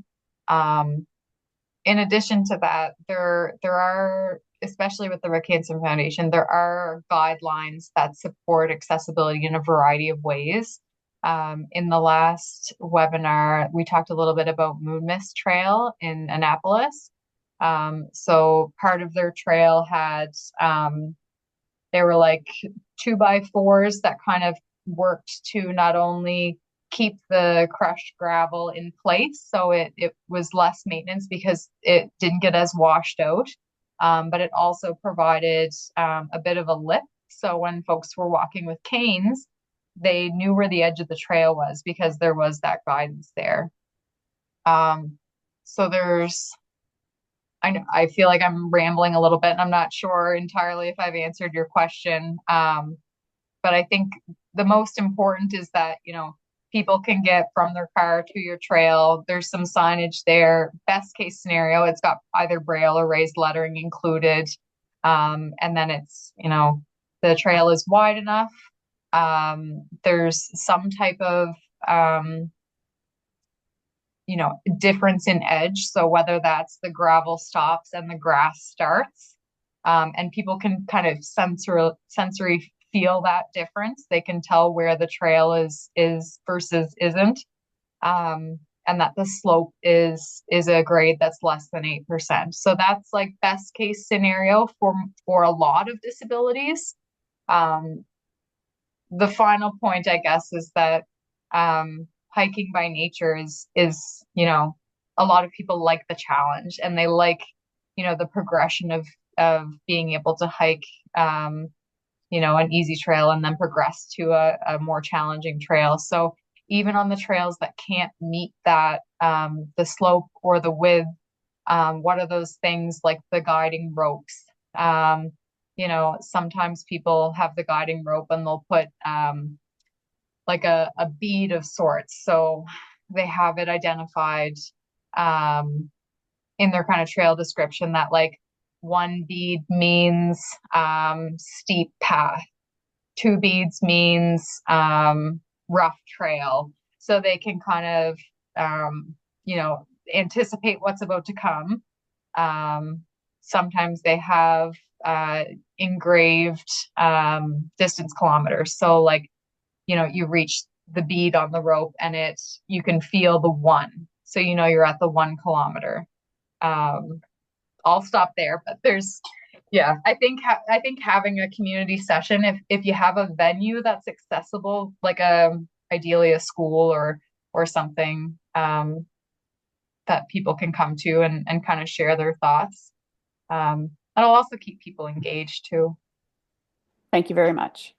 In addition to that, there are, especially with the Rick Hansen Foundation, there are guidelines that support accessibility in a variety of ways. In the last webinar, we talked a little bit about Moon Mist Trail in Annapolis. So part of their trail had, they were like 2x4s that kind of worked to not only keep the crushed gravel in place, so it was less maintenance because it didn't get as washed out. But it also provided a bit of a lip. So when folks were walking with canes, they knew where the edge of the trail was because there was that guidance there. So I feel like I'm rambling a little bit and I'm not sure entirely if I've answered your question. But I think the most important is that, people can get from their car to your trail. There's some signage there. Best case scenario, it's got either Braille or raised lettering included. And then it's, the trail is wide enough. There's some type of, difference in edge. So whether that's the gravel stops and the grass starts, and people can kind of sensory feel that difference. They can tell where the trail is versus isn't. And that the slope is a grade that's less than 8%. So that's like best case scenario for a lot of disabilities. The final point, I guess, is that hiking by nature is a lot of people like the challenge and they like the progression of being able to hike an easy trail and then progress to a more challenging trail. So even on the trails that can't meet that the slope or the width, what are those things like the guiding ropes? Sometimes people have the guiding rope and they'll put like a bead of sorts. So they have it identified in their kind of trail description that like one bead means steep path, two beads means rough trail. So they can kind of, anticipate what's about to come. Sometimes they have engraved distance kilometers. So like, you reach the bead on the rope and you can feel the 1. So you're at the 1 kilometer. I'll stop there, but I think having a community session, if you have a venue that's accessible, like ideally a school or something, that people can come to and kind of share their thoughts. And it'll also keep people engaged too. Thank you very much.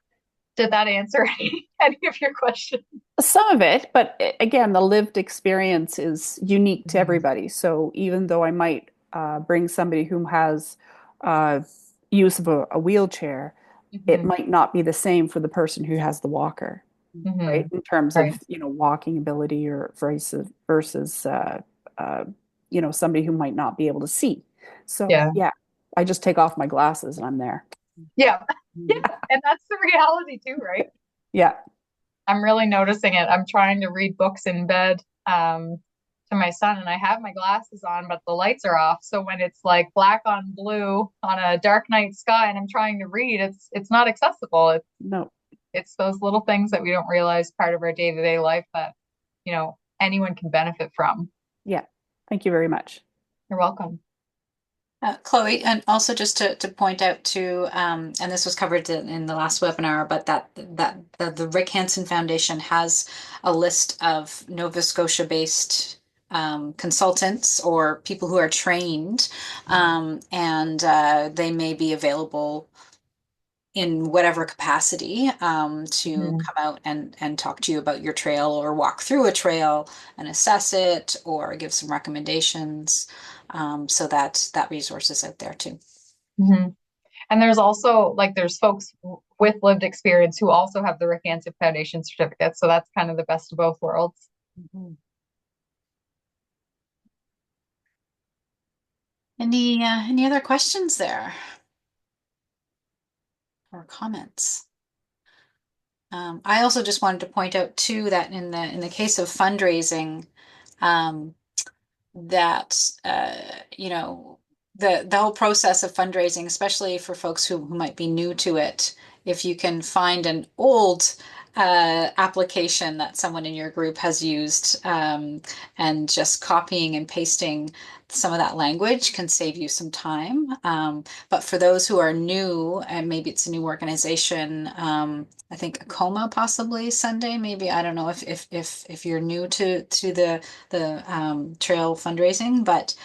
Did that answer any of your questions? Some of it, but again, the lived experience is unique to everybody. So even though I might bring somebody who has use of a wheelchair, it Mhm. might not be the same for the person who has the walker, right? Mhm. In terms Right. of, walking ability or versus somebody who might not be able to see. So Yeah. yeah, I just take off my glasses and I'm there. Yeah. Yeah. And that's the reality too, right? Yeah. I'm really noticing it. I'm trying to read books in bed to my son, and I have my glasses on, but the lights are off. So when it's like black on blue on a dark night sky and I'm trying to read, it's not accessible. No. It's those little things that we don't realize part of our day-to-day life that, anyone can benefit from. Yeah. Thank you very much. You're welcome. Chloe, and also just to point out too, and this was covered in the last webinar, but that the Rick Hansen Foundation has a list of Nova Scotia-based consultants or people who are trained, and they may be available in whatever capacity to Mhm. come out and talk to you about your trail or walk through a trail and assess it or give some recommendations. So that resource is out there too. Mhm. And there's also there's folks with lived experience who also have the Rick Hansen Foundation certificate. So that's kind of the best of both worlds. Mhm. Any other questions there or comments? I also just wanted to point out too that in the case of fundraising, um, that the whole process of fundraising, especially for folks who might be new to it, if you can find an old application that someone in your group has used, and just copying and pasting some of that language can save you some time. But for those who are new, and maybe it's a new organization, I think Acoma possibly Sunday, maybe, I don't know if you're new to the trail fundraising, but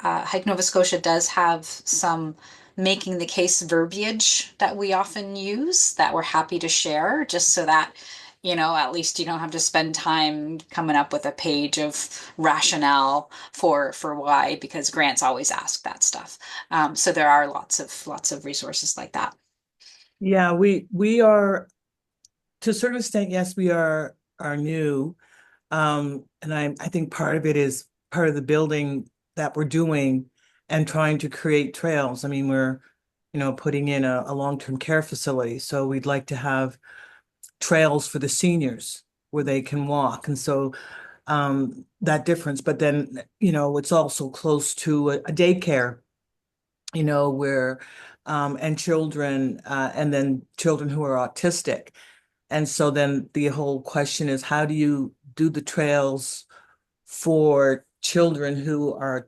Hike Nova Scotia does have some making the case verbiage that we often use that we're happy to share, just so that at least you don't have to spend time coming up with a page of rationale for why, because grants always ask that stuff. So there are lots of resources like that. Yeah, we are, to a certain extent, yes, we are new. And I think part of it is part of the building that we're doing and trying to create trails. I mean, we're, putting in a long-term care facility. So we'd like to have trails for the seniors where they can walk. And so that difference, but then, it's also close to a daycare, where and children and then children who are autistic. And so then the whole question is, how do you do the trails for children who are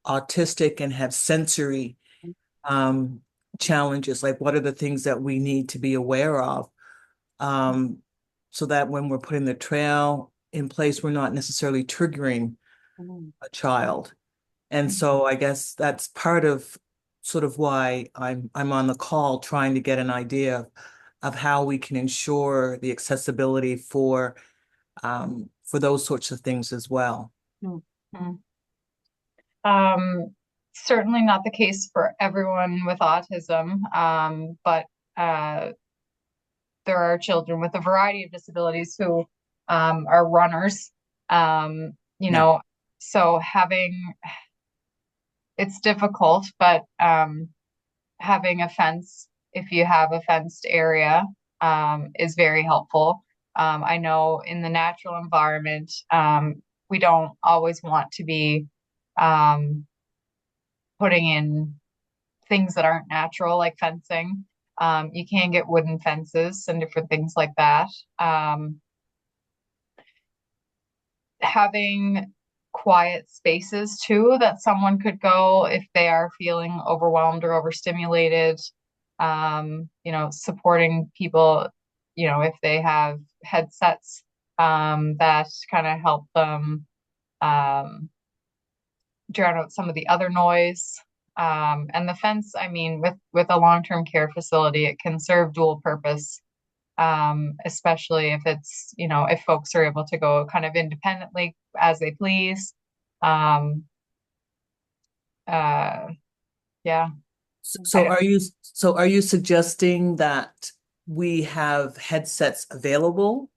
autistic and have sensory um, challenges? Like, what are the things that we need to be aware of, um, so that when we're putting the trail in place, we're not necessarily triggering a child. And so I guess that's part of sort of why I'm on the call, trying to get an idea of how we can ensure the accessibility for those sorts of things as well. Mhm. Certainly not the case for everyone with autism, but there are children with a variety of disabilities who are runners. Yeah. So it's difficult, but having a fence, if you have a fenced area, is very helpful. I know in the natural environment, we don't always want to be um, putting in things that aren't natural, like fencing. You can get wooden fences and different things like that. Having quiet spaces too, that someone could go if they are feeling overwhelmed or overstimulated. Supporting people, if they have headsets that kind of help them um, drown out some of the other noise. And the fence, I mean, with a long-term care facility, it can serve dual purpose, especially if it's, if folks are able to go kind of independently as they please. Um, uh, yeah. So are you suggesting that we have headsets available?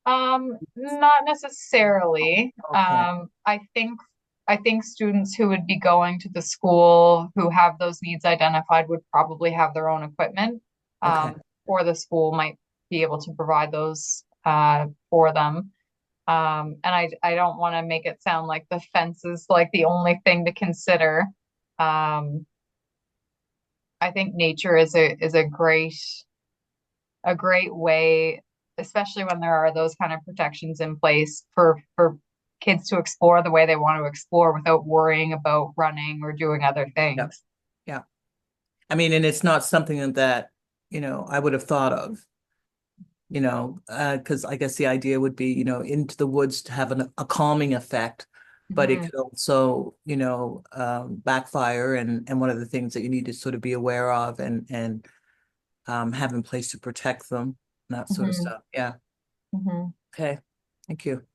Not necessarily. Okay. I think students who would be going to the school who have those needs identified would probably have their own equipment. Okay. Or the school might be able to provide those for them. And I don't want to make it sound like the fence is like the only thing to consider. Um, I think nature is a great way, especially when there are those kind of protections in place for kids to explore the way they want to explore without worrying about running or doing other Yeah. things. Yeah. I mean, and it's not something that, I would have thought of, because I guess the idea would be, into the woods to have a calming effect, but it Mhm. could also, backfire. And one of the things that you need to sort of be aware of and have in place to protect them, and that sort of Mhm. stuff. Yeah. Mhm. Okay. Thank you.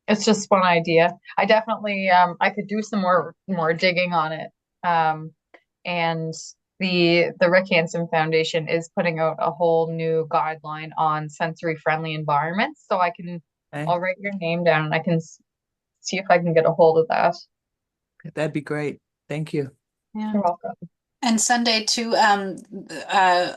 It's just one idea. I definitely I could do some more digging on it. Um, and the Rick Hansen Foundation is putting out a whole new guideline on sensory friendly environments. So Okay. I'll write your name down and I can see if I can get a hold of that. That'd be great. Thank you. Yeah. You're welcome. And Sunday too,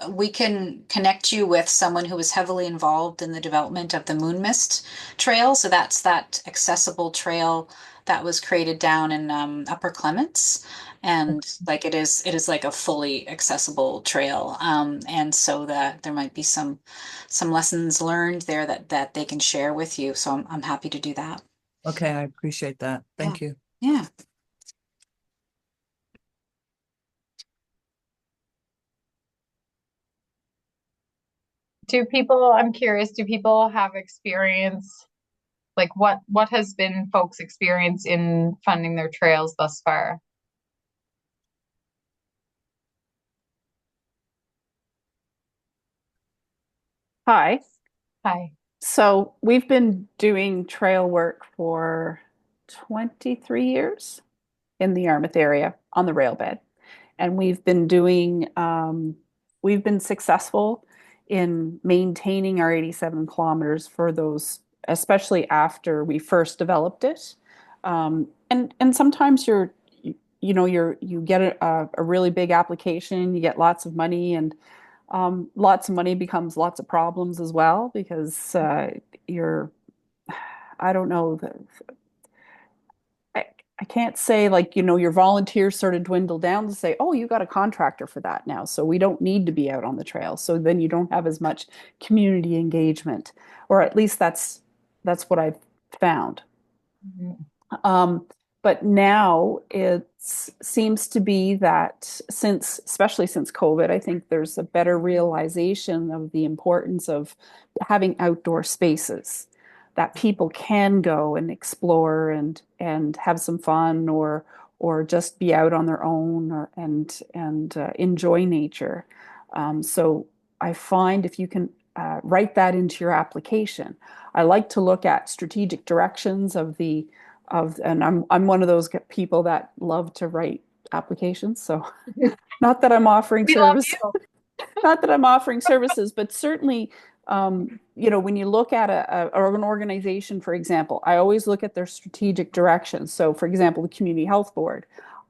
we can connect you with someone who was heavily involved in the development of the Moon Mist Trail. So that's that accessible trail that was created down in Upper Clements, and like it is like a fully accessible trail. And so that there might be some lessons learned there that they can share with you. So I'm happy to do that. Okay, I appreciate that. Thank you. Yeah. I'm curious, do people have experience, like what has been folks' experience in funding their trails thus far? Hi. Hi. So we've been doing trail work for 23 years in the Yarmouth area on the rail bed. And we've been successful in maintaining our 87 kilometers for those, especially after we first developed it. And sometimes you get a really big application, you get lots of money, and lots of money becomes lots of problems as well because you're, I don't know, I can't say like, your volunteers sort of dwindle down to say, oh, you got a contractor for that now. So we don't need to be out on the trail. So then you don't have as much community engagement, or at least that's what I've found. Mhm. But now it seems to be that especially since COVID, I think there's a better realization of the importance of having outdoor spaces that people can go and explore and have some fun or just be out on their own and enjoy nature. So I find if you can write that into your application, I like to look at strategic directions and I'm one of those people that love to write applications. So not that I'm offering We love service, you. not that I'm offering services, but certainly, when you look at or an organization, for example, I always look at their strategic direction. So, for example, the Community Health Board,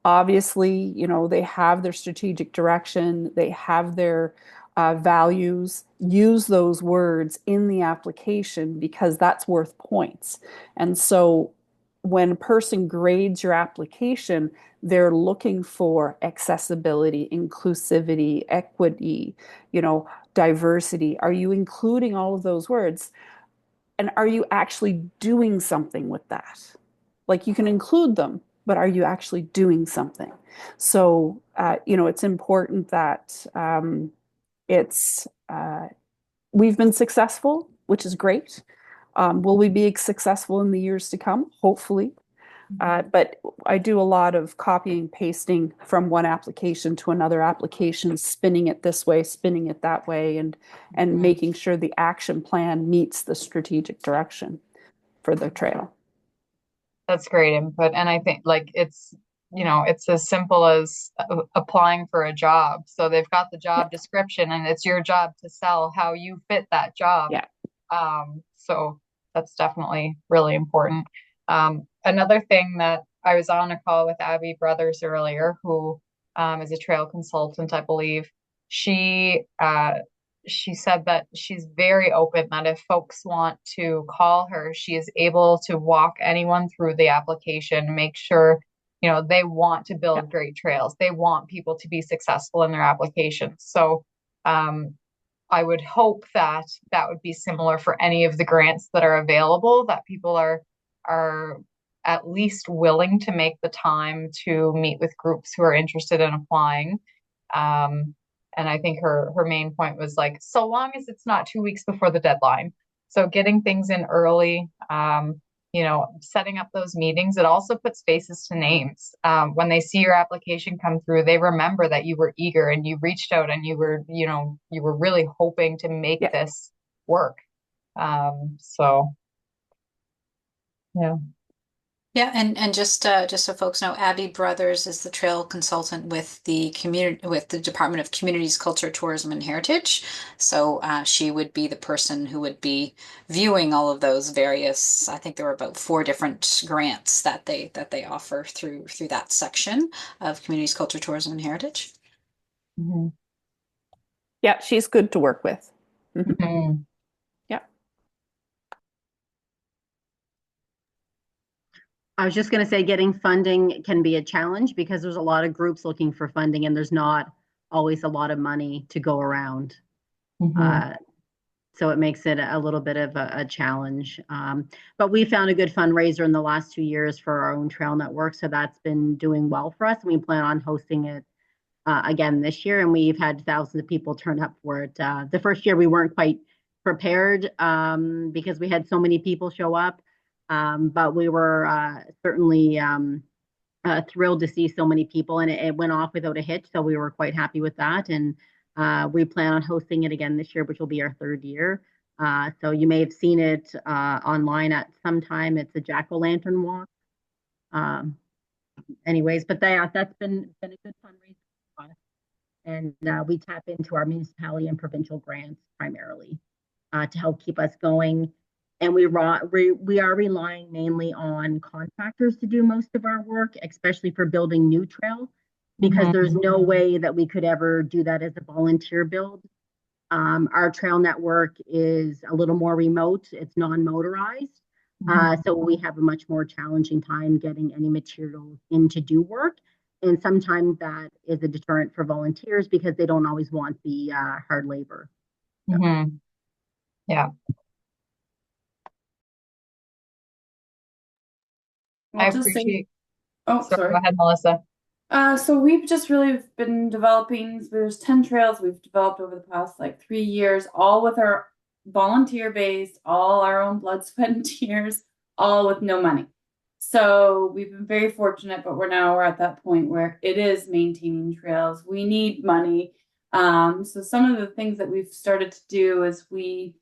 obviously, they have their strategic direction, they have their values. Use those words in the application because that's worth points. And so, when a person grades your application, they're looking for accessibility, inclusivity, equity, diversity. Are you including all of those words? And are you actually doing something with that? Like you can include them, but are you actually doing something? So, it's important that we've been successful, which is great. Will we be successful in the years to come? Hopefully. But I do a lot of copying, pasting from one application to another application, spinning it this way, spinning it that way, and making sure the action plan meets the strategic direction for the trail. That's great input. And I think like it's, it's as simple as applying for a job. So they've got the job description and it's your job to sell how you fit that job. Yeah. So that's definitely really important. Another thing that I was on a call with Abby Brothers earlier, who is a trail consultant, I believe. She said that she's very open that if folks want to call her, she is able to walk anyone through the application, make sure, they want to build great trails. They want people to be successful in their applications. So I would hope that that would be similar for any of the grants that are available, that people are at least willing to make the time to meet with groups who are interested in applying. And I think her main point was like, so long as it's not 2 weeks before the deadline. So getting things in early, setting up those meetings, it also puts faces to names. When they see your application come through, they remember that you were eager and you reached out and you were really hoping to make this work. So yeah. Yeah, and just so folks know, Abby Brothers is the trail consultant with the Department of Communities, Culture, Tourism, and Heritage. So she would be the person who would be viewing all of those various. I think there were about 4 different grants that they offer through that section of Communities, Culture, Tourism, and Heritage. Mm-hmm. Yeah, she's good to work with. Mm-hmm. Yeah. I was just going to say getting funding can be a challenge because there's a lot of groups looking for funding and there's not always a lot of money to go around. Mm-hmm. So it makes it a little bit of a challenge. But we found a good fundraiser in the last 2 years for our own trail network. So that's been doing well for us. And we plan on hosting it again this year. And we've had thousands of people turn up for it. The first year we weren't quite prepared because we had so many people show up. But we were certainly thrilled to see so many people, and it went off without a hitch. So we were quite happy with that. And we plan on hosting it again this year, which will be our 3rd year. So you may have seen it online at some time. It's a jack-o'-lantern walk. Anyways, but that's been a good fundraiser for us. And we tap into our municipality and provincial grants primarily to help keep us going. And we are relying mainly on contractors to do most of our work, especially for building new trails, because there's no way that we could ever do that as a volunteer build. Our trail network is a little more remote. It's non-motorized. So we have a much more challenging time getting any materials in to do work. And sometimes that is a deterrent for volunteers because they don't always want the hard labor. Mm-hmm. Yeah. I appreciate. Sorry. Go ahead, Melissa. So we've just really been developing. There's 10 trails we've developed over the past 3 years, all with our volunteer based, all our own blood, sweat, and tears, all with no money. So we've been very fortunate, but we're at that point where it is maintaining trails. We need money. So some of the things that we've started to do is we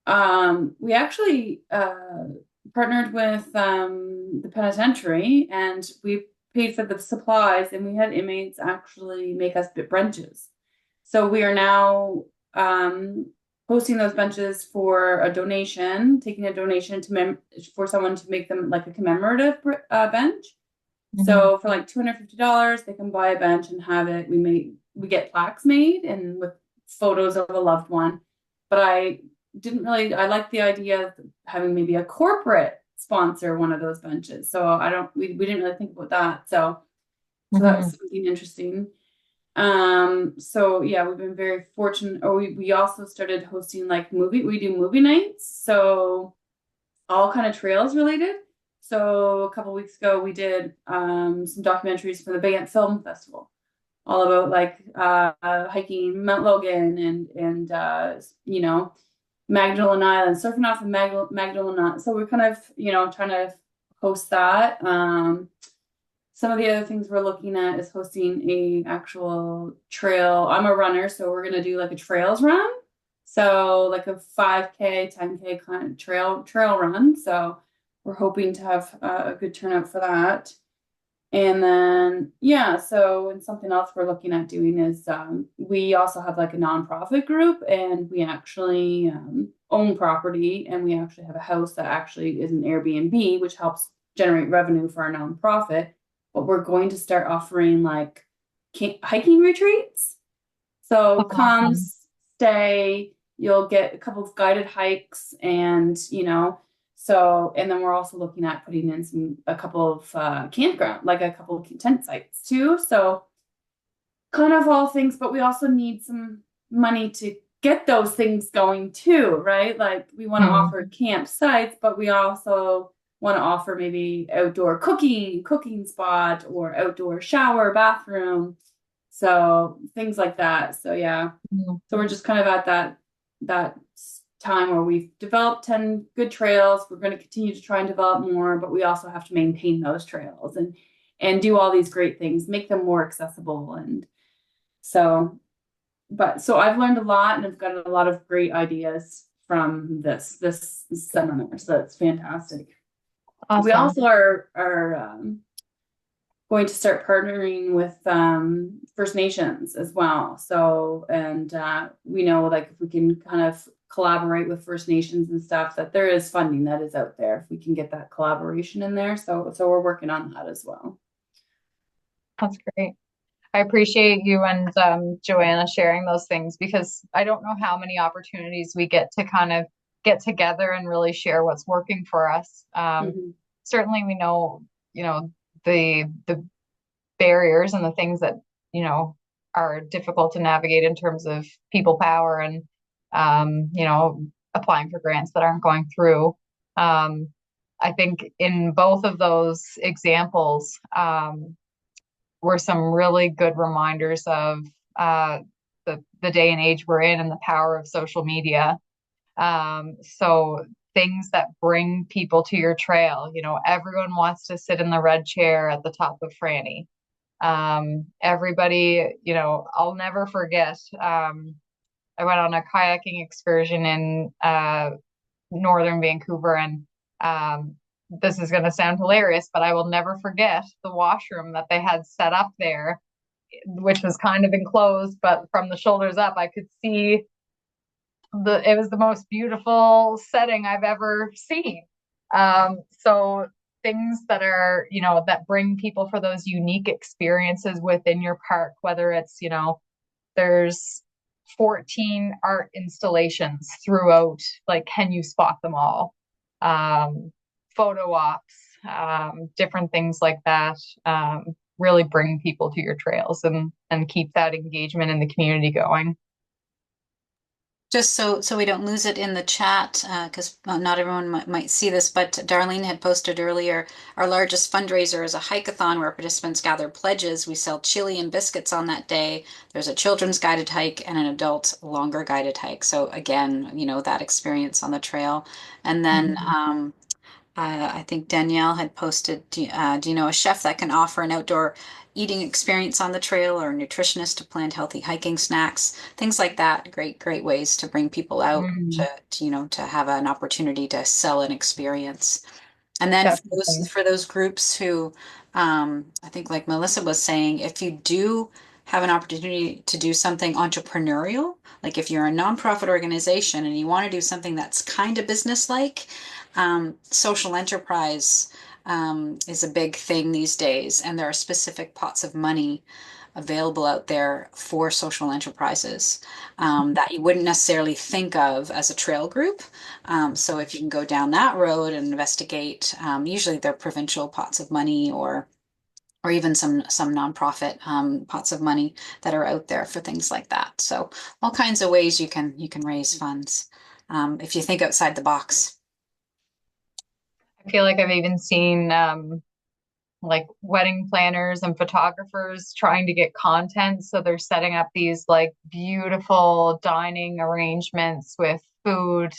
actually partnered with the penitentiary, and we paid for the supplies, and we had inmates actually make us benches. So we are now posting those benches for a donation, taking a donation for someone to make them like a commemorative bench. So for $250, they can buy a bench and have it. We get plaques made and with photos of a loved one. But I like the idea of having maybe a corporate sponsor one of those benches. So we didn't really think about that. So that was something interesting. So yeah, we've been very fortunate. Or we also started hosting we do movie nights. So all kind of trails related. So a couple weeks ago we did some documentaries for the Banff Film Festival, all about hiking Mount Logan and Magdalen Island, surfing off of Magdalen Island. So we're kind of, trying to host that. Some of the other things we're looking at is hosting a actual trail. I'm a runner, so we're gonna do like a trails run. So like a 5K, 10K kind of trail run. So we're hoping to have a good turnout for that. And then, yeah, so and something else we're looking at doing is we also have like a nonprofit group, and we actually own property, and we actually have a house that actually is an Airbnb, which helps generate revenue for our nonprofit. But we're going to start offering like hiking retreats. So come stay, you'll get a couple of guided hikes, and so, and then we're also looking at putting in a couple of campground, like a couple of tent sites too. So kind of all things, but we also need some money to get those things going too, right? Like we want to offer campsites, but we also want to offer maybe outdoor cooking spot, or outdoor shower, bathroom. So things like that. So yeah. So we're just kind of at that time where we've developed 10 good trails. We're going to continue to try and develop more, but we also have to maintain those trails and do all these great things, make them more accessible. And so I've learned a lot, and I've got a lot of great ideas from this seminar. So it's fantastic. Awesome. We also are going to start partnering with First Nations as well. So, and we know, like, if we can kind of collaborate with First Nations and stuff, that there is funding that is out there if we can get that collaboration in there. So we're working on that as well. That's great. I appreciate you and Joanna sharing those things, because I don't know how many opportunities we get to kind of get together and really share what's working for us. Certainly we know, the barriers and the things that, are difficult to navigate in terms of people power and, applying for grants that aren't going through. I think in both of those examples, were some really good reminders of the day and age we're in and the power of social media. So things that bring people to your trail, everyone wants to sit in the red chair at the top of Franny. Everybody, I'll never forget, I went on a kayaking excursion in northern Vancouver, and this is going to sound hilarious, but I will never forget the washroom that they had set up there, which was kind of enclosed, but from the shoulders up, I could see it was the most beautiful setting I've ever seen. So things that are, that bring people for those unique experiences within your park, whether it's, there's 14 art installations throughout, like, can you spot them all? Photo ops, different things like that, really bring people to your trails and keep that engagement in the community going. Just so we don't lose it in the chat, because not everyone might see this, but Darlene had posted earlier, our largest fundraiser is a hike-a-thon where participants gather pledges. We sell chili and biscuits on that day. There's a children's guided hike and an adult longer guided hike. So again, that experience on the trail. And then I think Danielle had posted, do you know a chef that can offer an outdoor eating experience on the trail, or a nutritionist to plan healthy hiking snacks, things like that. Great ways to bring people out to have an opportunity to sell an experience. And then for those groups who, I think like Melissa was saying, if you do have an opportunity to do something entrepreneurial, like if you're a nonprofit organization and you want to do something that's kind of business-like, social enterprise is a big thing these days, and there are specific pots of money available out there for social enterprises that you wouldn't necessarily think of as a trail group. So if you can go down that road and investigate, usually they're provincial pots of money, or even some nonprofit pots of money that are out there for things like that. So all kinds of ways you can raise funds if you think outside the box. I feel like I've even seen like wedding planners and photographers trying to get content. So they're setting up these like beautiful dining arrangements with food.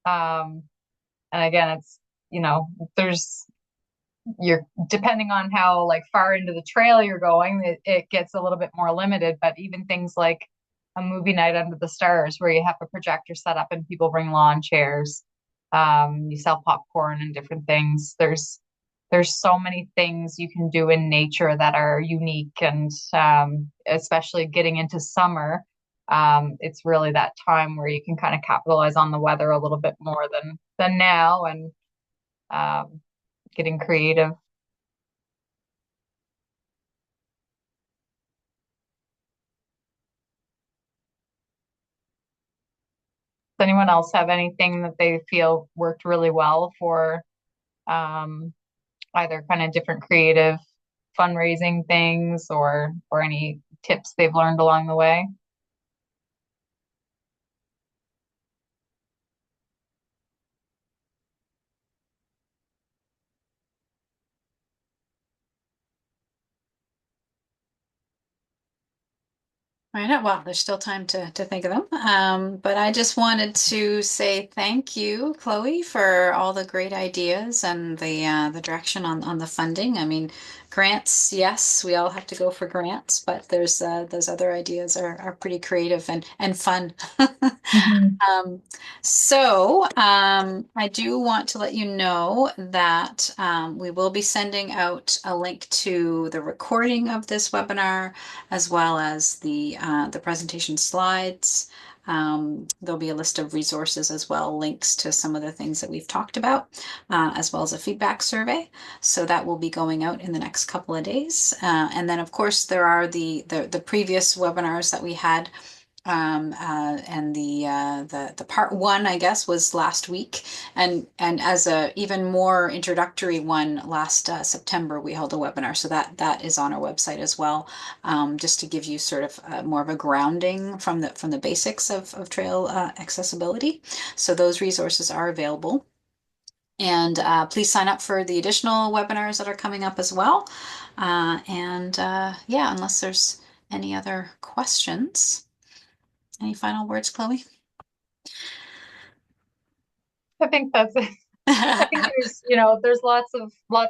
And again, it's, there's you're depending on how like far into the trail you're going, it gets a little bit more limited. But even things like a movie night under the stars where you have a projector set up and people bring lawn chairs, you sell popcorn and different things. There's so many things you can do in nature that are unique, and especially getting into summer, it's really that time where you can kind of capitalize on the weather a little bit more than now, and getting creative. Does anyone else have anything that they feel worked really well for um, either kind of different creative fundraising things, or any tips they've learned along the way? I know. Well, there's still time to think of them. But I just wanted to say thank you, Chloe, for all the great ideas and the direction on the funding. I mean, grants, yes, we all have to go for grants, but there's those other ideas are pretty creative and fun. Um, I do want to let you know that we will be sending out a link to the recording of this webinar, as well as the presentation slides. There'll be a list of resources as well, links to some of the things that we've talked about, as well as a feedback survey. So that will be going out in the next couple of days. And then, of course, there are the previous webinars that we had. And the part one, I guess, was last week, and as a even more introductory one, last September we held a webinar, so that is on our website as well, just to give you sort of more of a grounding from the basics of trail accessibility. So those resources are available, and please sign up for the additional webinars that are coming up as well. Yeah, unless there's any other questions. Any final words, Chloe? I think that's it. I think there's lots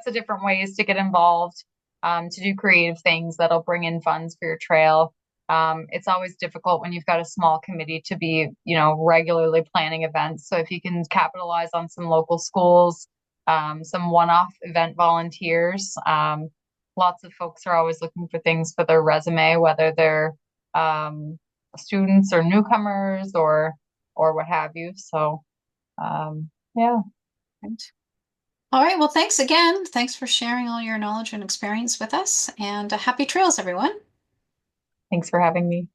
of different ways to get involved, to do creative things that'll bring in funds for your trail. It's always difficult when you've got a small committee to be, regularly planning events. So if you can capitalize on some local schools, some one-off event volunteers, lots of folks are always looking for things for their resume, whether they're students or newcomers or what have you. So yeah. Right. All right. Well, thanks again. Thanks for sharing all your knowledge and experience with us, and happy trails, everyone. Thanks for having me.